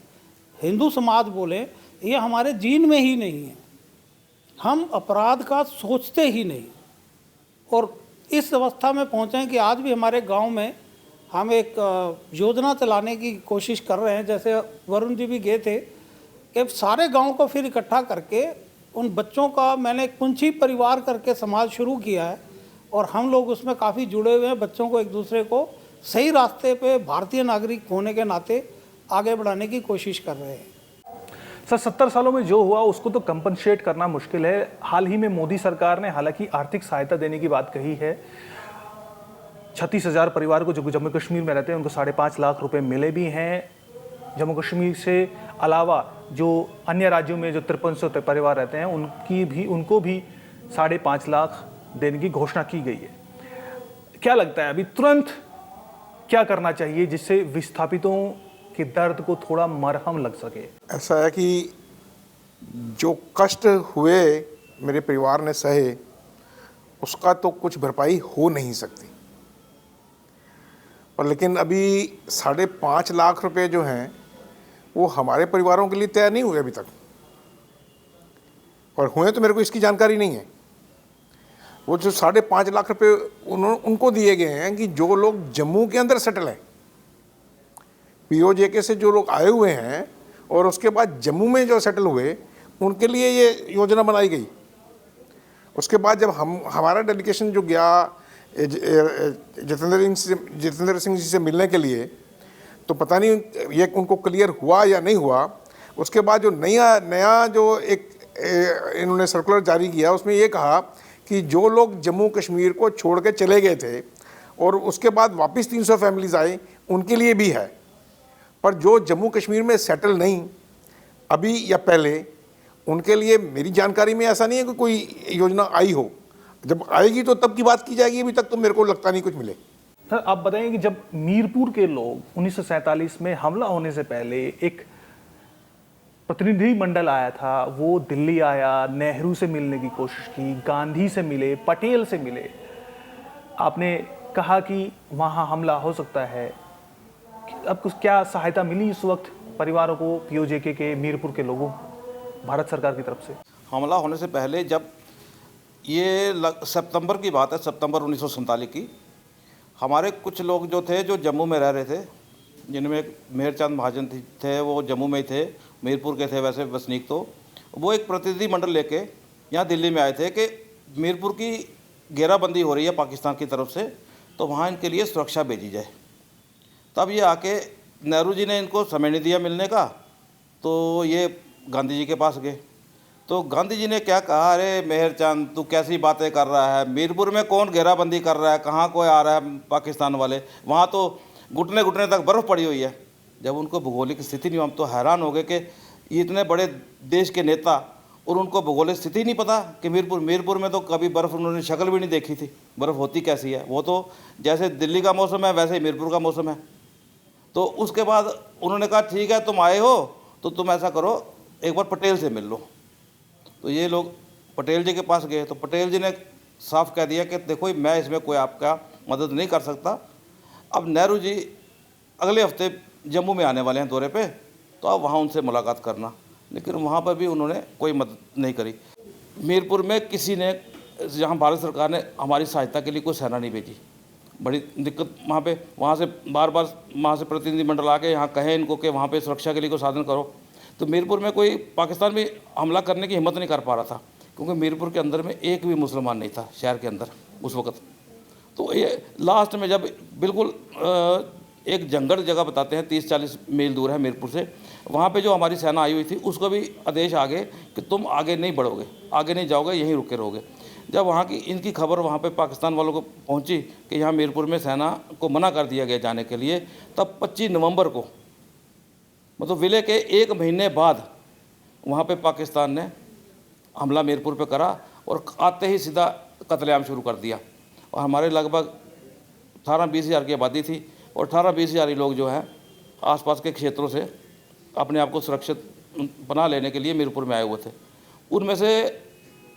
हिंदू समाज बोले, ये हमारे जीन में ही नहीं है। हम अपराध का सोचते ही नहीं। और इस अवस्था में पहुँचे हैं कि आज भी हमारे गांव में हम एक योजना चलाने की कोशिश कर रहे हैं। जैसे वरुण जी भी गए थे कि सारे गांव को फिर इकट्ठा करके उन बच्चों का, मैंने एक पुंछी परिवार करके समाज शुरू किया है और हम लोग उसमें काफ़ी जुड़े हुए हैं। बच्चों को, एक दूसरे को सही रास्ते पे भारतीय नागरिक होने के नाते आगे बढ़ाने की कोशिश कर रहे हैं। सर, 70 सालों में जो हुआ उसको तो कंपनसेट करना मुश्किल है। हाल ही में मोदी सरकार ने हालांकि आर्थिक सहायता देने की बात कही है। 36,000 परिवार को जो जम्मू कश्मीर में रहते हैं उनको 5.5 लाख रुपए मिले भी हैं। जम्मू कश्मीर से अलावा जो अन्य राज्यों में जो 5300 परिवार रहते हैं उनको भी 5.5 लाख देने की घोषणा की गई है। क्या लगता है अभी तुरंत क्या करना चाहिए जिससे विस्थापितों के दर्द को थोड़ा मरहम लग सके? ऐसा है कि जो कष्ट हुए मेरे परिवार ने सहे, उसका तो कुछ भरपाई हो नहीं सकती। पर लेकिन अभी 5.5 लाख रुपए जो हैं वो हमारे परिवारों के लिए तय नहीं हुए अभी तक, और हुए तो मेरे को इसकी जानकारी नहीं है। वो जो 5.5 लाख रुपए उनको दिए गए हैं कि जो लोग जम्मू के अंदर सेटल हैं, पीओजेके से जो लोग आए हुए हैं और उसके बाद जम्मू में जो सेटल हुए, उनके लिए ये योजना बनाई गई। उसके बाद जब हमारा डेलीगेशन जो गया जितेंद्र सिंह जी से मिलने के लिए, तो पता नहीं ये उनको क्लियर हुआ या नहीं हुआ। उसके बाद जो नया जो एक इन्होंने सर्कुलर जारी किया, उसमें ये कहा कि जो लोग जम्मू कश्मीर को छोड़ के चले गए थे और उसके बाद वापस 300 फैमिलीज आए, उनके लिए भी है। पर जो जम्मू कश्मीर में सेटल नहीं अभी या पहले, उनके लिए मेरी जानकारी में ऐसा नहीं है कि कोई योजना आई हो। जब आएगी तो तब की बात की जाएगी, अभी तक तो मेरे को लगता नहीं कुछ मिले। सर आप बताएं कि जब मीरपुर के लोग 1947 में हमला होने से पहले एक प्रतिनिधि मंडल आया था, वो दिल्ली आया, नेहरू से मिलने की कोशिश की, गांधी से मिले, पटेल से मिले, आपने कहा कि वहाँ हमला हो सकता है, अब कुछ क्या सहायता मिली इस वक्त परिवारों को, पीओजेके के मीरपुर के लोगों, भारत सरकार की तरफ से? हमला होने से पहले जब ये सितंबर की बात है, सितंबर 1947 की, हमारे कुछ लोग जो थे जो जम्मू में रह रहे थे, जिनमें एक मेहरचंद महाजन थे, वो जम्मू में ही थे, मीरपुर के थे वैसे वसनीक, तो वो एक प्रतिनिधि मंडल लेके यहाँ दिल्ली में आए थे कि मीरपुर की घेराबंदी हो रही है पाकिस्तान की तरफ से, तो वहाँ इनके लिए सुरक्षा भेजी जाए। तब ये आके नेहरू जी ने इनको समय नहीं दिया मिलने का, तो ये गांधी जी के पास गए। तो गांधी जी ने क्या कहा, अरे मेहरचंद तू कैसी बातें कर रहा है, मीरपुर में कौन घेराबंदी कर रहा है, कहाँ कोई आ रहा है पाकिस्तान वाले, वहाँ तो घुटने घुटने तक बर्फ़ पड़ी हुई है। जब उनको भूगोलिक स्थिति नहीं, हम तो हैरान हो गए कि ये इतने बड़े देश के नेता और उनको भूगोलिक स्थिति नहीं पता कि मीरपुर में तो कभी बर्फ़ उन्होंने शक्ल भी नहीं देखी थी, बर्फ़ होती कैसी है। वो तो जैसे दिल्ली का मौसम है वैसे ही मीरपुर का मौसम है। तो उसके बाद उन्होंने कहा ठीक है तुम आए हो तो तुम ऐसा करो एक बार पटेल से मिल लो। तो ये लोग पटेल जी के पास गए, तो पटेल जी ने साफ कह दिया कि देखो मैं इसमें कोई आपका मदद नहीं कर सकता। अब नेहरू जी अगले हफ्ते जम्मू में आने वाले हैं दौरे पे, तो आप वहाँ उनसे मुलाकात करना। लेकिन वहाँ पर भी उन्होंने कोई मदद नहीं करी। मीरपुर में किसी ने, जहाँ भारत सरकार ने हमारी सहायता के लिए कोई सेना नहीं भेजी, बड़ी दिक्कत वहाँ से बार बार वहाँ से प्रतिनिधिमंडल आके यहाँ कहें इनको कि वहाँ पे सुरक्षा के लिए कोई साधन करो, तो मीरपुर में कोई पाकिस्तान में हमला करने की हिम्मत नहीं कर पा रहा था, क्योंकि मीरपुर के अंदर में एक भी मुसलमान नहीं था शहर के अंदर उस वक़्त। तो ये लास्ट में जब बिल्कुल एक जंगल जगह बताते हैं 30-40 मील दूर है मीरपुर से, वहाँ पे जो हमारी सेना आई हुई थी उसको भी आदेश आ गए कि तुम आगे नहीं बढ़ोगे, आगे नहीं जाओगे, यहीं रुके रहोगे। जब वहाँ की इनकी खबर वहाँ पे पाकिस्तान वालों को पहुँची कि यहाँ मीरपुर में सेना को मना कर दिया गया जाने के लिए, तब 25 नवंबर को, मतलब विलय के 1 महीने बाद वहाँ पे पाकिस्तान ने हमला मीरपुर पे करा और आते ही सीधा कत्लेआम शुरू कर दिया। और हमारे लगभग 18-20 हज़ार की आबादी थी और 18-20 हज़ार लोग जो हैं आसपास के क्षेत्रों से अपने आप को सुरक्षित बना लेने के लिए मीरपुर में आए हुए थे। उनमें से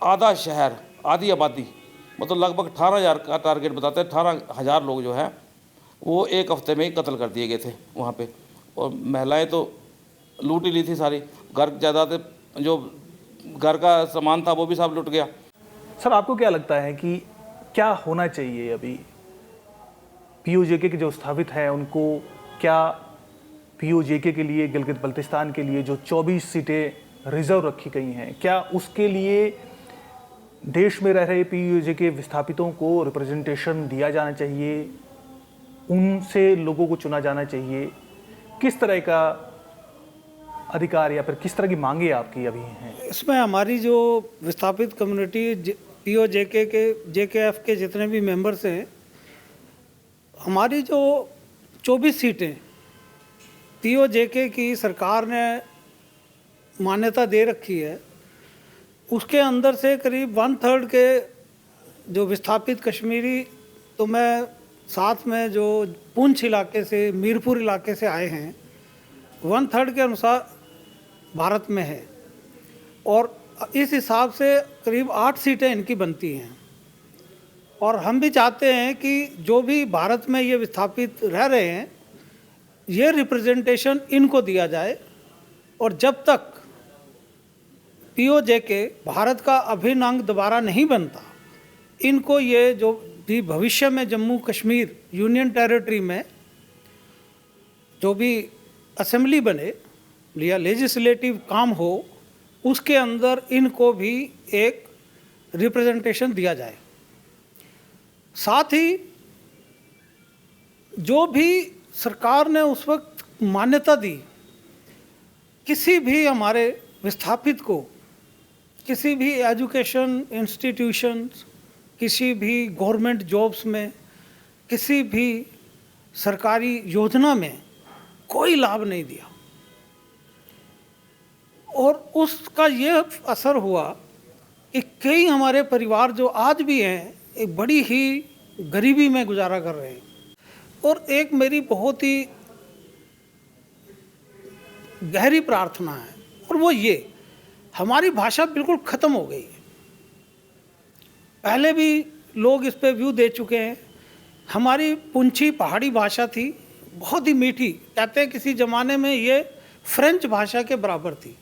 आधा शहर, आधी आबादी, मतलब लगभग 18,000 का टारगेट बताते हैं, 18,000 लोग जो हैं वो एक हफ्ते में ही कत्ल कर दिए गए थे वहाँ पे। और महिलाएं तो लूट ही ली थी सारी, घर जायदाद जो घर का सामान था वो भी सब लूट गया। सर आपको क्या लगता है कि क्या होना चाहिए अभी पीओजेके के जो स्थापित हैं उनको, क्या पीओजेके के लिए गिलगित बल्तिस्तान के लिए जो 24 सीटें रिजर्व रखी गई हैं, क्या उसके लिए देश में रह रहे पीओजेके विस्थापितों को रिप्रेजेंटेशन दिया जाना चाहिए, उनसे लोगों को चुना जाना चाहिए? किस तरह का अधिकार या फिर किस तरह की मांगे आपकी अभी हैं? इसमें हमारी जो विस्थापित कम्युनिटी पीओजेके के जेकेएफ के जितने भी मेंबर्स हैं, हमारी जो 24 सीटें पीओजेके की सरकार ने मान्यता दे रखी है, उसके अंदर से करीब 1/3 के जो विस्थापित कश्मीरी, तो मैं साथ में जो पुंछ इलाके से, मीरपुर इलाके से आए हैं, 1/3 के अनुसार भारत में है। और इस हिसाब से करीब 8 सीटें इनकी बनती हैं। और हम भी चाहते हैं कि जो भी भारत में ये विस्थापित रह रहे हैं, ये रिप्रेजेंटेशन इनको दिया जाए। और जब तक पीओजेके भारत का अभिन्न अंग दोबारा नहीं बनता, इनको ये जो भी भविष्य में जम्मू कश्मीर यूनियन टेरिटरी में जो भी असेंबली बने या लेजिस्लेटिव काम हो, उसके अंदर इनको भी एक रिप्रेजेंटेशन दिया जाए। साथ ही जो भी सरकार ने उस वक्त मान्यता दी, किसी भी हमारे विस्थापित को किसी भी एजुकेशन इंस्टीट्यूशंस, किसी भी गवर्नमेंट जॉब्स में, किसी भी सरकारी योजना में कोई लाभ नहीं दिया। और उसका ये असर हुआ कि कई हमारे परिवार जो आज भी हैं एक बड़ी ही गरीबी में गुजारा कर रहे हैं। और एक मेरी बहुत ही गहरी प्रार्थना है, और वो ये, हमारी भाषा बिल्कुल ख़त्म हो गई है। पहले भी लोग इस पे व्यू दे चुके हैं। हमारी पुंछी पहाड़ी भाषा थी, बहुत ही मीठी, कहते हैं किसी ज़माने में ये फ्रेंच भाषा के बराबर थी,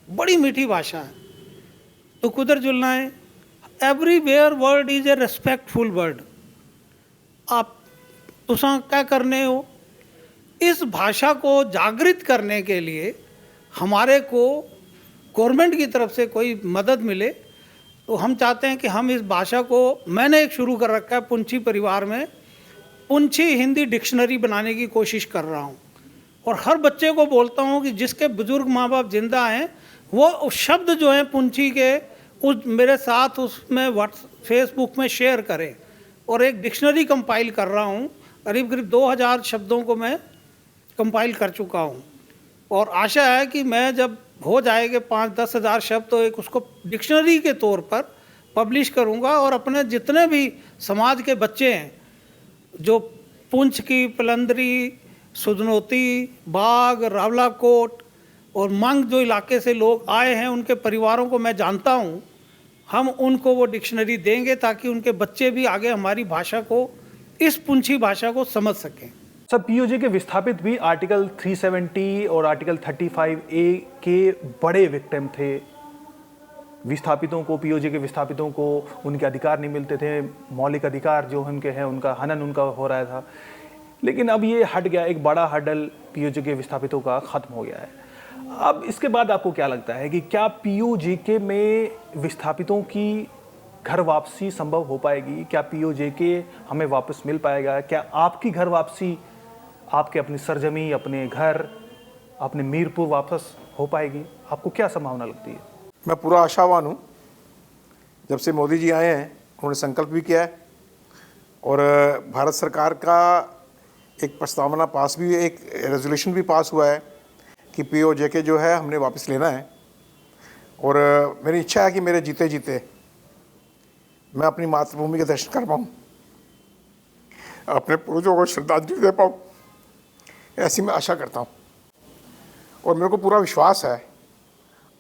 बड़ी मीठी भाषा है। तो कुदर जुलनाएँ, everywhere word is a respectful word. आप तुसा क्या करने हो, इस भाषा को जागृत करने के लिए हमारे को गवर्नमेंट की तरफ से कोई मदद मिले, तो हम चाहते हैं कि हम इस भाषा को, मैंने एक शुरू कर रखा है पुंछी परिवार में, पुंछी हिंदी डिक्शनरी बनाने की कोशिश कर रहा हूँ। और हर बच्चे को बोलता हूँ कि जिसके बुजुर्ग माँ बाप जिंदा हैं वो उस शब्द जो हैं पुंछी के, उस मेरे साथ उसमें फेसबुक में शेयर करें। और एक डिक्शनरी कंपाइल कर रहा हूँ, करीब करीब 2000 शब्दों को मैं कंपाइल कर चुका हूँ। और आशा है कि मैं जब हो जाएंगे 5-10 हज़ार शब्द, तो एक उसको डिक्शनरी के तौर पर पब्लिश करूँगा। और अपने जितने भी समाज के बच्चे हैं, जो पुंछ की, पलंदरी, सुधनोती, बाग, रावलाकोट और मंग जो इलाके से लोग आए हैं, उनके परिवारों को मैं जानता हूँ, हम उनको वो डिक्शनरी देंगे ताकि उनके बच्चे भी आगे हमारी भाषा को, इस पुंछी भाषा को समझ सकें। सर, पीओजे के विस्थापित भी आर्टिकल 370 और आर्टिकल 35A के बड़े विक्टिम थे। विस्थापितों को, पीओजे के विस्थापितों को उनके अधिकार नहीं मिलते थे, मौलिक अधिकार जो उनके हैं उनका हनन उनका हो रहा था। लेकिन अब ये हट गया, एक बड़ा हर्डल पीओजे के विस्थापितों का ख़त्म हो गया है। अब इसके बाद आपको क्या लगता है कि क्या पीओजेके में विस्थापितों की घर वापसी संभव हो पाएगी? क्या पीओजेके हमें वापस मिल पाएगा? क्या आपकी घर वापसी, आपके अपनी सरजमी, अपने घर, अपने मीरपुर वापस हो पाएगी? आपको क्या संभावना लगती है? मैं पूरा आशावान हूँ। जब से मोदी जी आए हैं, उन्होंने संकल्प भी किया है और भारत सरकार का एक प्रस्तावना पास भी, एक रेजोल्यूशन भी पास हुआ है कि पीओजेके जो है हमने वापस लेना है। और मेरी इच्छा है कि मेरे जीते जीते मैं अपनी मातृभूमि के दर्शन कर पाऊँ, अपने पूर्वजों को श्रद्धांजलि दे पाऊँ, ऐसी मैं आशा करता हूँ। और मेरे को पूरा विश्वास है,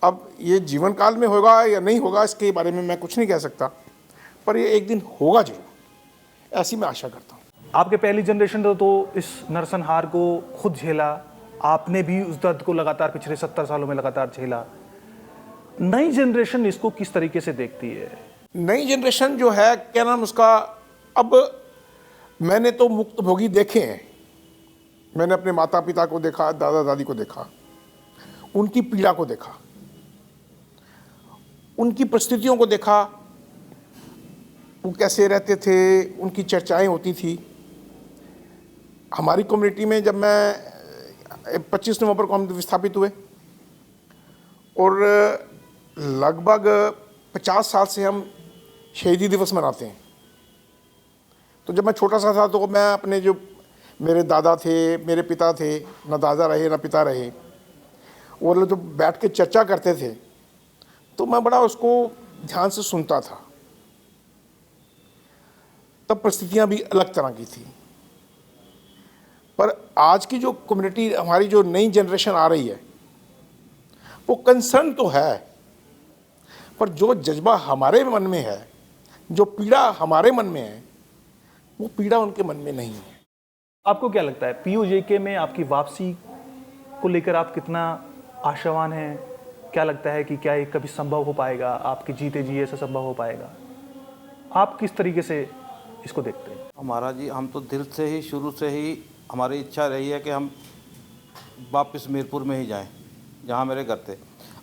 अब ये जीवन काल में होगा या नहीं होगा इसके बारे में मैं कुछ नहीं कह सकता, पर ये एक दिन होगा जरूर, ऐसी मैं आशा करता हूँ। आपके पहली जनरेशन तो इस नरसंहार को खुद झेला, आपने भी उस दर्द को लगातार पिछले 70 सालों में लगातार झेला। नई जनरेशन इसको किस तरीके से देखती है? नई जनरेशन जो है, क्या नाम उसका, अब मैंने तो मुक्त भोगी देखे हैं। मैंने अपने माता पिता को देखा, दादा दादी को देखा, उनकी पीड़ा को देखा, उनकी परिस्थितियों को देखा, वो कैसे रहते थे, उनकी चर्चाएं होती थी। हमारी कम्युनिटी में जब मैं 25 नवंबर को हम विस्थापित हुए और लगभग 50 साल से हम शहीदी दिवस मनाते हैं। तो जब मैं छोटा सा था तो मैं अपने जो मेरे दादा थे, मेरे पिता थे, ना दादा रहे ना पिता रहे, वो लोग जो बैठ के चर्चा करते थे तो मैं बड़ा उसको ध्यान से सुनता था। तब परिस्थितियां भी अलग तरह की थी। पर आज की जो कम्युनिटी, हमारी जो नई जनरेशन आ रही है, वो कंसर्न तो है, पर जो जज्बा हमारे मन में है, जो पीड़ा हमारे मन में है, वो पीड़ा उनके मन में नहीं है। आपको क्या लगता है पीओजेके में आपकी वापसी को लेकर आप कितना आशावान हैं? क्या लगता है कि क्या ये कभी संभव हो पाएगा? आपके जीते जी ऐसा संभव हो पाएगा? आप किस तरीके से इसको देखते हैं? हमारा जी, हम तो दिल से ही, शुरू से ही हमारी इच्छा रही है कि हम वापस मीरपुर में ही जाएं, जहां मेरे घर थे।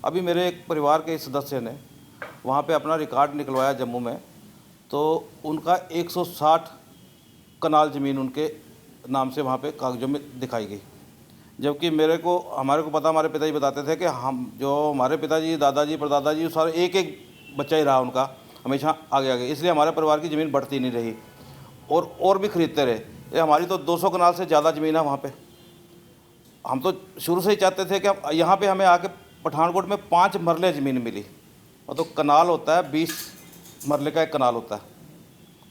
अभी मेरे एक परिवार के सदस्य ने वहां पे अपना रिकॉर्ड निकलवाया जम्मू में, तो उनका 160 कनाल ज़मीन उनके नाम से वहाँ पे कागजों में दिखाई गई। जबकि हमारे को पता, हमारे पिताजी बताते थे कि हम, जो हमारे पिताजी, दादाजी, परदादाजी, सारे एक एक बच्चा ही रहा उनका, हमेशा आगे आगे, इसलिए हमारे परिवार की ज़मीन बढ़ती नहीं रही और भी खरीदते रहे। ये हमारी तो 200 कनाल से ज़्यादा ज़मीन है वहाँ पे। हम तो शुरू से ही चाहते थे कि यहाँ पे हमें आके पठानकोट में 5 मरले ज़मीन मिली, और तो कनाल होता है 20 मरले का एक कनाल होता है,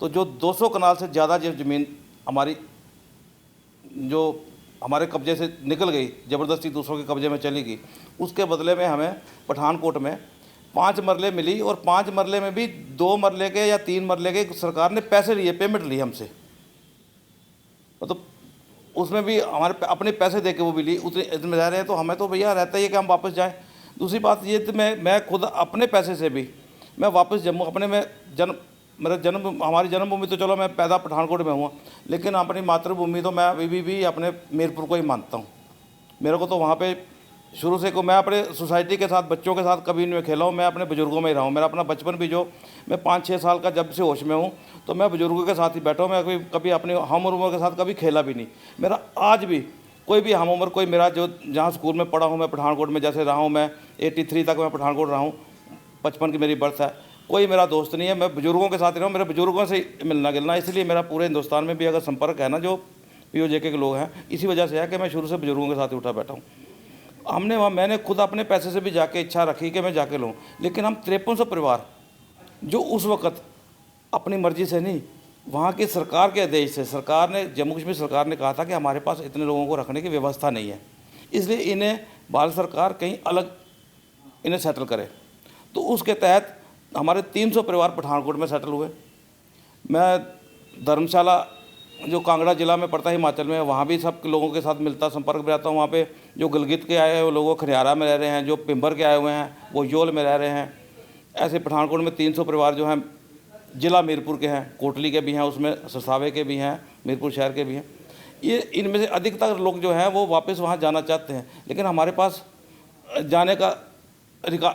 तो जो 200 कनाल से ज़्यादा जो ज़मीन हमारी जो हमारे कब्जे से निकल गई, ज़बरदस्ती दूसरों के कब्जे में चली गई, उसके बदले में हमें पठानकोट में 5 मरले मिली और 5 मरले में भी 2 मरले के या 3 मरले के सरकार ने पैसे लिए, पेमेंट ली हमसे। मतलब उसमें भी हमारे अपने पैसे दे के वो भी ली, उतने इसमें रह रहे हैं तो हमें तो भैया रहता ही है कि हम वापस जाएं। दूसरी बात ये तो मैं खुद अपने पैसे से भी मैं वापस जम्मू अपने में हमारी जन्मभूमि तो चलो मैं पैदा पठानकोट में हुआ, लेकिन अपनी मातृभूमि तो मैं अभी भी अपने मीरपुर को ही मानता हूँ। मेरे को तो वहाँ पे शुरू से को मैं अपने सोसाइटी के साथ, बच्चों के साथ कभी नहीं खेला हूँ, मैं अपने बुजुर्गों में ही रहा हूँ। मेरा अपना बचपन भी जो मैं 5-6 साल का जब से होश में हूँ तो मैं बुजुर्गों के साथ ही बैठा हूँ। मैं कभी अपने हम उम्र के साथ कभी खेला भी नहीं। मेरा आज भी कोई भी हम उम्र, कोई मेरा जो जहाँ स्कूल में पढ़ा हूँ मैं पठानकोट में जैसे रहा हूँ, मैं 83 तक मैं पठानकोट रहा हूँ, 55 की मेरी बर्थ है, कोई मेरा दोस्त नहीं है। मैं बुजुर्गों के साथ ही रहा हूँ, मेरे बुजुर्गों से मिलना गिलना, इसलिए मेरा पूरे हिंदुस्तान में भी अगर संपर्क है ना जो POJK के लोग हैं, इसी वजह से है कि मैं शुरू से बुजुर्गों के साथ ही उठा बैठा हूँ। मैंने खुद अपने पैसे से भी जाके इच्छा रखी कि मैं जाके लूँ, लेकिन हम 5300 परिवार जो उस वक़्त अपनी मर्ज़ी से नहीं, वहाँ की सरकार के आदेश से, सरकार ने, जम्मू कश्मीर सरकार ने कहा था कि हमारे पास इतने लोगों को रखने की व्यवस्था नहीं है, इसलिए इन्हें भारत सरकार कहीं अलग इन्हें सेटल करे। तो उसके तहत हमारे 300 परिवार पठानकोट में सेटल हुए। मैं धर्मशाला जो कांगड़ा ज़िला में पड़ता है हिमाचल में, वहाँ भी सब लोगों के साथ मिलता संपर्क में रहता हूँ। वहाँ पे जो गिलगित के आए हुए लोग खनियारा में रह रहे हैं, जो पिंबर के आए हुए हैं वो योल में रह रहे हैं। ऐसे पठानकोट में 300 परिवार जो हैं ज़िला मीरपुर के हैं, कोटली के भी हैं, उसमें सरसावे के भी हैं, मीरपुर शहर के भी हैं। ये इनमें से अधिकतर लोग जो हैं वो वापस वहाँ जाना चाहते हैं, लेकिन हमारे पास जाने का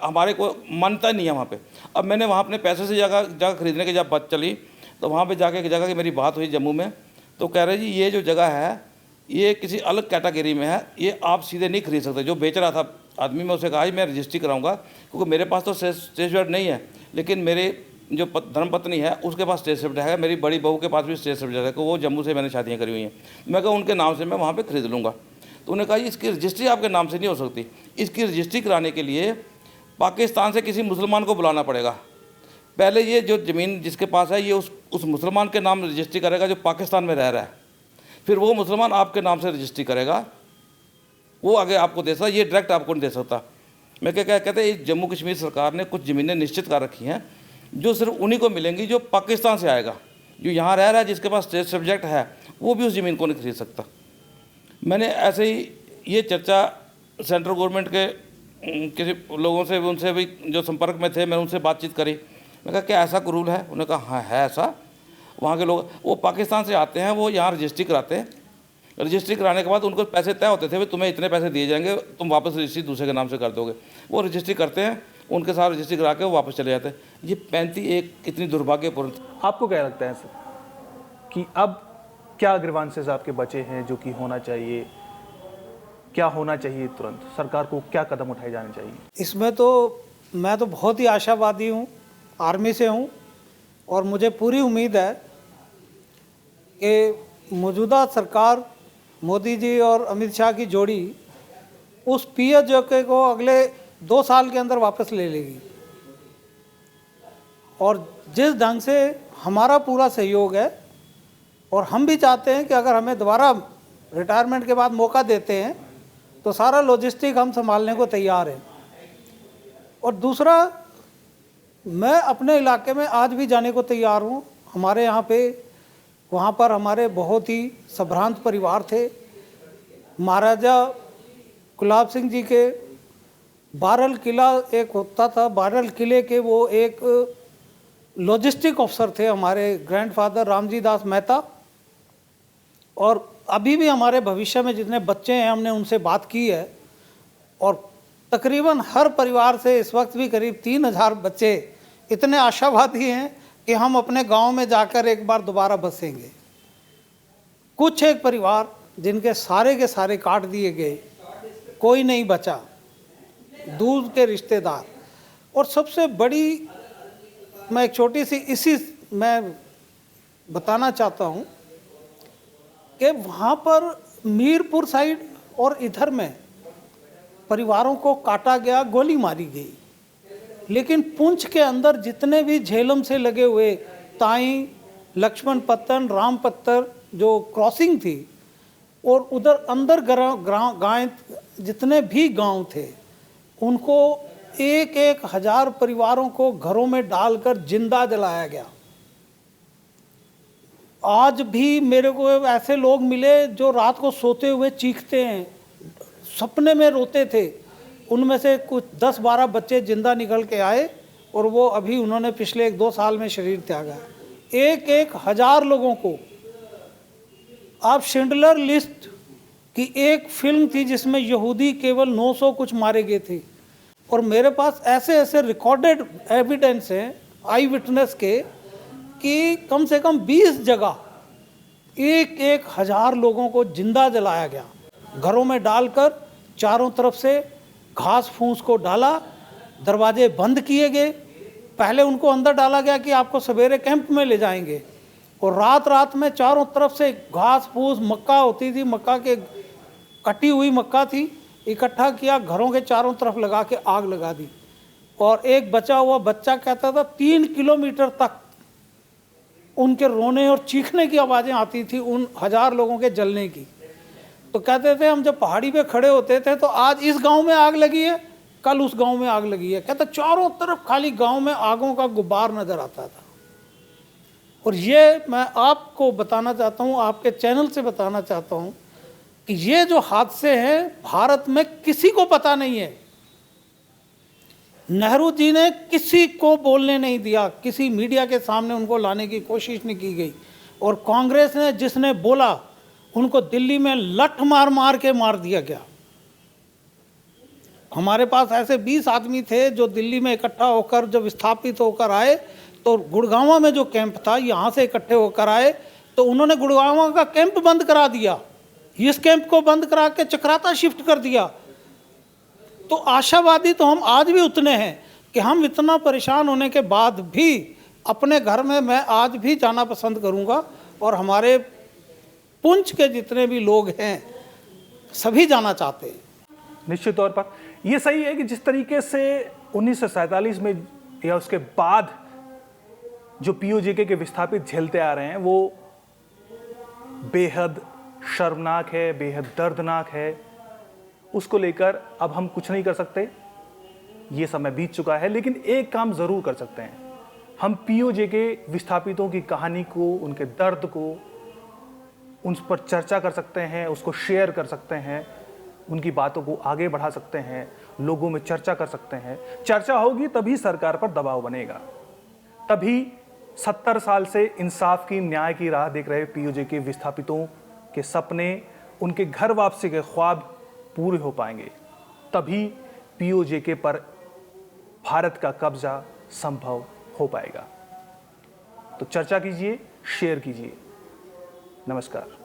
हमारे को मानता नहीं है वहाँ पे। अब मैंने वहाँ अपने पैसे से जगह खरीदने की जब बात चली तो वहाँ पे जाके जगह की मेरी बात हुई जम्मू में, तो कह रहे जी ये जो जगह है ये किसी अलग कैटेगरी में है, ये आप सीधे नहीं खरीद सकते। जो बेच रहा था आदमी, मैं उसे कहा मैं रजिस्ट्री कराऊंगा, क्योंकि मेरे पास तो स्टेट सर्टिफिकेट नहीं है, लेकिन मेरे जो धर्मपत्नी है उसके पास स्टेट सर्टिफिकेट है, मेरी बड़ी बहू के पास भी स्टेट सर्टिफिकेट है, कि वो जम्मू से मैंने शादियाँ करी हुई हैं। मैं कहा उनके नाम से मैं वहाँ पर खरीद लूँगा। तो उन्होंने कहा जी इसकी रजिस्ट्री आपके नाम से नहीं हो सकती, इसकी रजिस्ट्री कराने के लिए पाकिस्तान से किसी मुसलमान को बुलाना पड़ेगा। पहले ये जो ज़मीन जिसके पास है ये उस मुसलमान के नाम रजिस्ट्री करेगा जो पाकिस्तान में रह रहा है, फिर वो मुसलमान आपके नाम से रजिस्ट्री करेगा, वो आगे आपको दे सकता, ये डायरेक्ट आपको नहीं दे सकता। मैं क्या कहते हैं, जम्मू कश्मीर सरकार ने कुछ ज़मीनें निश्चित कर रखी हैं जो सिर्फ उन्हीं को मिलेंगी जो पाकिस्तान से आएगा। जो यहाँ रह रहा है जिसके पास स्टेट सब्जेक्ट है वो भी उस ज़मीन को नहीं खरीद सकता। मैंने ऐसे ही ये चर्चा सेंट्रल गवर्नमेंट के किसी लोगों से, उनसे भी जो संपर्क में थे, मैंने उनसे बातचीत करी। मैं कहा क्या ऐसा रूल है? उन्होंने कहा हाँ है ऐसा। वहाँ के लोग वो पाकिस्तान से आते हैं, वो यहाँ रजिस्ट्री कराते हैं, रजिस्ट्री कराने के बाद उनको पैसे तय होते थे, भाई तुम्हें इतने पैसे दिए जाएंगे, तुम वापस रजिस्ट्री दूसरे के नाम से कर दोगे। वो रजिस्ट्री करते हैं, उनके साथ रजिस्ट्री करा के वो वापस चले जाते हैं। ये 35 एक इतनी दुर्भाग्यपूर्ण। आपको क्या लगता है सर कि अब क्या ग्रीवांसेस आपके बचे हैं जो कि होना चाहिए, क्या होना चाहिए, तुरंत सरकार को क्या कदम उठाए जाने चाहिए? इसमें तो मैं तो बहुत ही आशावादी हूँ, आर्मी से हूँ, और मुझे पूरी उम्मीद है कि मौजूदा सरकार मोदी जी और अमित शाह की जोड़ी उस POJK को अगले 2 साल के अंदर वापस ले लेगी। और जिस ढंग से हमारा पूरा सहयोग है, और हम भी चाहते हैं कि अगर हमें दोबारा रिटायरमेंट के बाद मौका देते हैं तो सारा लॉजिस्टिक हम संभालने को तैयार हैं। और दूसरा, मैं अपने इलाके में आज भी जाने को तैयार हूँ। हमारे यहाँ पे वहाँ पर हमारे बहुत ही संभ्रांत परिवार थे। महाराजा गुलाब सिंह जी के बारल किला एक होता था, बारल किले के वो एक लॉजिस्टिक ऑफिसर थे हमारे ग्रैंडफादर रामजी दास मेहता। और अभी भी हमारे भविष्य में जितने बच्चे हैं हमने उनसे बात की है, और तकरीबन हर परिवार से इस वक्त भी करीब 3000 बच्चे इतने आशावादी हैं कि हम अपने गांव में जाकर एक बार दोबारा बसेंगे। कुछ एक परिवार जिनके सारे के सारे काट दिए गए, कोई नहीं बचा, दूर के रिश्तेदार। और सबसे बड़ी मैं एक छोटी सी इसी मैं बताना चाहता हूँ कि वहाँ पर मीरपुर साइड और इधर में परिवारों को काटा गया, गोली मारी गई, लेकिन पुंछ के अंदर जितने भी झेलम से लगे हुए ताई, लक्ष्मण पत्तन, राम पत्तर जो क्रॉसिंग थी, और उधर अंदर गाँव जितने भी गांव थे उनको 1,000 परिवारों को घरों में डालकर जिंदा जलाया गया। आज भी मेरे को ऐसे लोग मिले जो रात को सोते हुए चीखते हैं, सपने में रोते थे। उनमें से कुछ 10-12 बच्चे जिंदा निकल के आए और वो अभी उन्होंने पिछले 1-2 साल में शरीर त्यागा। 1,000 लोगों को। आप शिंडलर लिस्ट की एक फिल्म थी जिसमें यहूदी केवल 900 कुछ मारे गए थे, और मेरे पास ऐसे ऐसे रिकॉर्डेड एविडेंस हैं आई विटनेस के कि कम से कम 20 जगह 1,000 लोगों को जिंदा जलाया गया। घरों में डालकर चारों तरफ से घास फूस को डाला, दरवाजे बंद किए गए। पहले उनको अंदर डाला गया कि आपको सवेरे कैंप में ले जाएंगे, और रात रात में चारों तरफ से घास फूस, मक्का होती थी, मक्का के कटी हुई मक्का थी, इकट्ठा किया, घरों के चारों तरफ लगा के आग लगा दी। और एक बचा हुआ बच्चा कहता था 3 किलोमीटर तक उनके रोने और चीखने की आवाज़ें आती थी उन 1000 लोगों के जलने की। तो कहते थे हम जब पहाड़ी पे खड़े होते थे तो आज इस गांव में आग लगी है, कल उस गांव में आग लगी है। कहते चारों तरफ खाली गांव में आगों का गुब्बार नजर आता था। और ये मैं आपको बताना चाहता हूँ, आपके चैनल से बताना चाहता हूँ कि ये जो हादसे हैं भारत में किसी को पता नहीं है। नेहरू जी ने किसी को बोलने नहीं दिया, किसी मीडिया के सामने उनको लाने की कोशिश नहीं की गई, और कांग्रेस ने जिसने बोला उनको दिल्ली में लठ मार मार के मार दिया गया। हमारे पास ऐसे 20 आदमी थे जो दिल्ली में इकट्ठा होकर जब विस्थापित होकर आए तो गुड़गांव में जो कैंप था यहाँ से इकट्ठे होकर आए तो उन्होंने गुड़गांव का कैंप बंद करा दिया, इस कैंप को बंद करा के चक्राता शिफ्ट कर दिया। तो आशावादी तो हम आज भी उतने हैं कि हम इतना परेशान होने के बाद भी अपने घर में मैं आज भी जाना पसंद करूंगा, और हमारे पुंछ के जितने भी लोग हैं सभी जाना चाहते हैं। निश्चित तौर पर यह सही है कि जिस तरीके से 1947 में या उसके बाद जो पीओजेके के विस्थापित झेलते आ रहे हैं वो बेहद शर्मनाक है, बेहद दर्दनाक है। उसको लेकर अब हम कुछ नहीं कर सकते, ये समय बीत चुका है। लेकिन एक काम जरूर कर सकते हैं, हम पीओजेके विस्थापितों की कहानी को, उनके दर्द को, उन पर चर्चा कर सकते हैं, उसको शेयर कर सकते हैं, उनकी बातों को आगे बढ़ा सकते हैं, लोगों में चर्चा कर सकते हैं। चर्चा होगी तभी सरकार पर दबाव बनेगा, तभी 70 साल से इंसाफ की, न्याय की राह देख रहे पीओजेके विस्थापितों के सपने, उनके घर वापसी के ख्वाब पूरे हो पाएंगे। तभी पीओजेके पर भारत का कब्जा संभव हो पाएगा। तो चर्चा कीजिए, शेयर कीजिए। नमस्कार।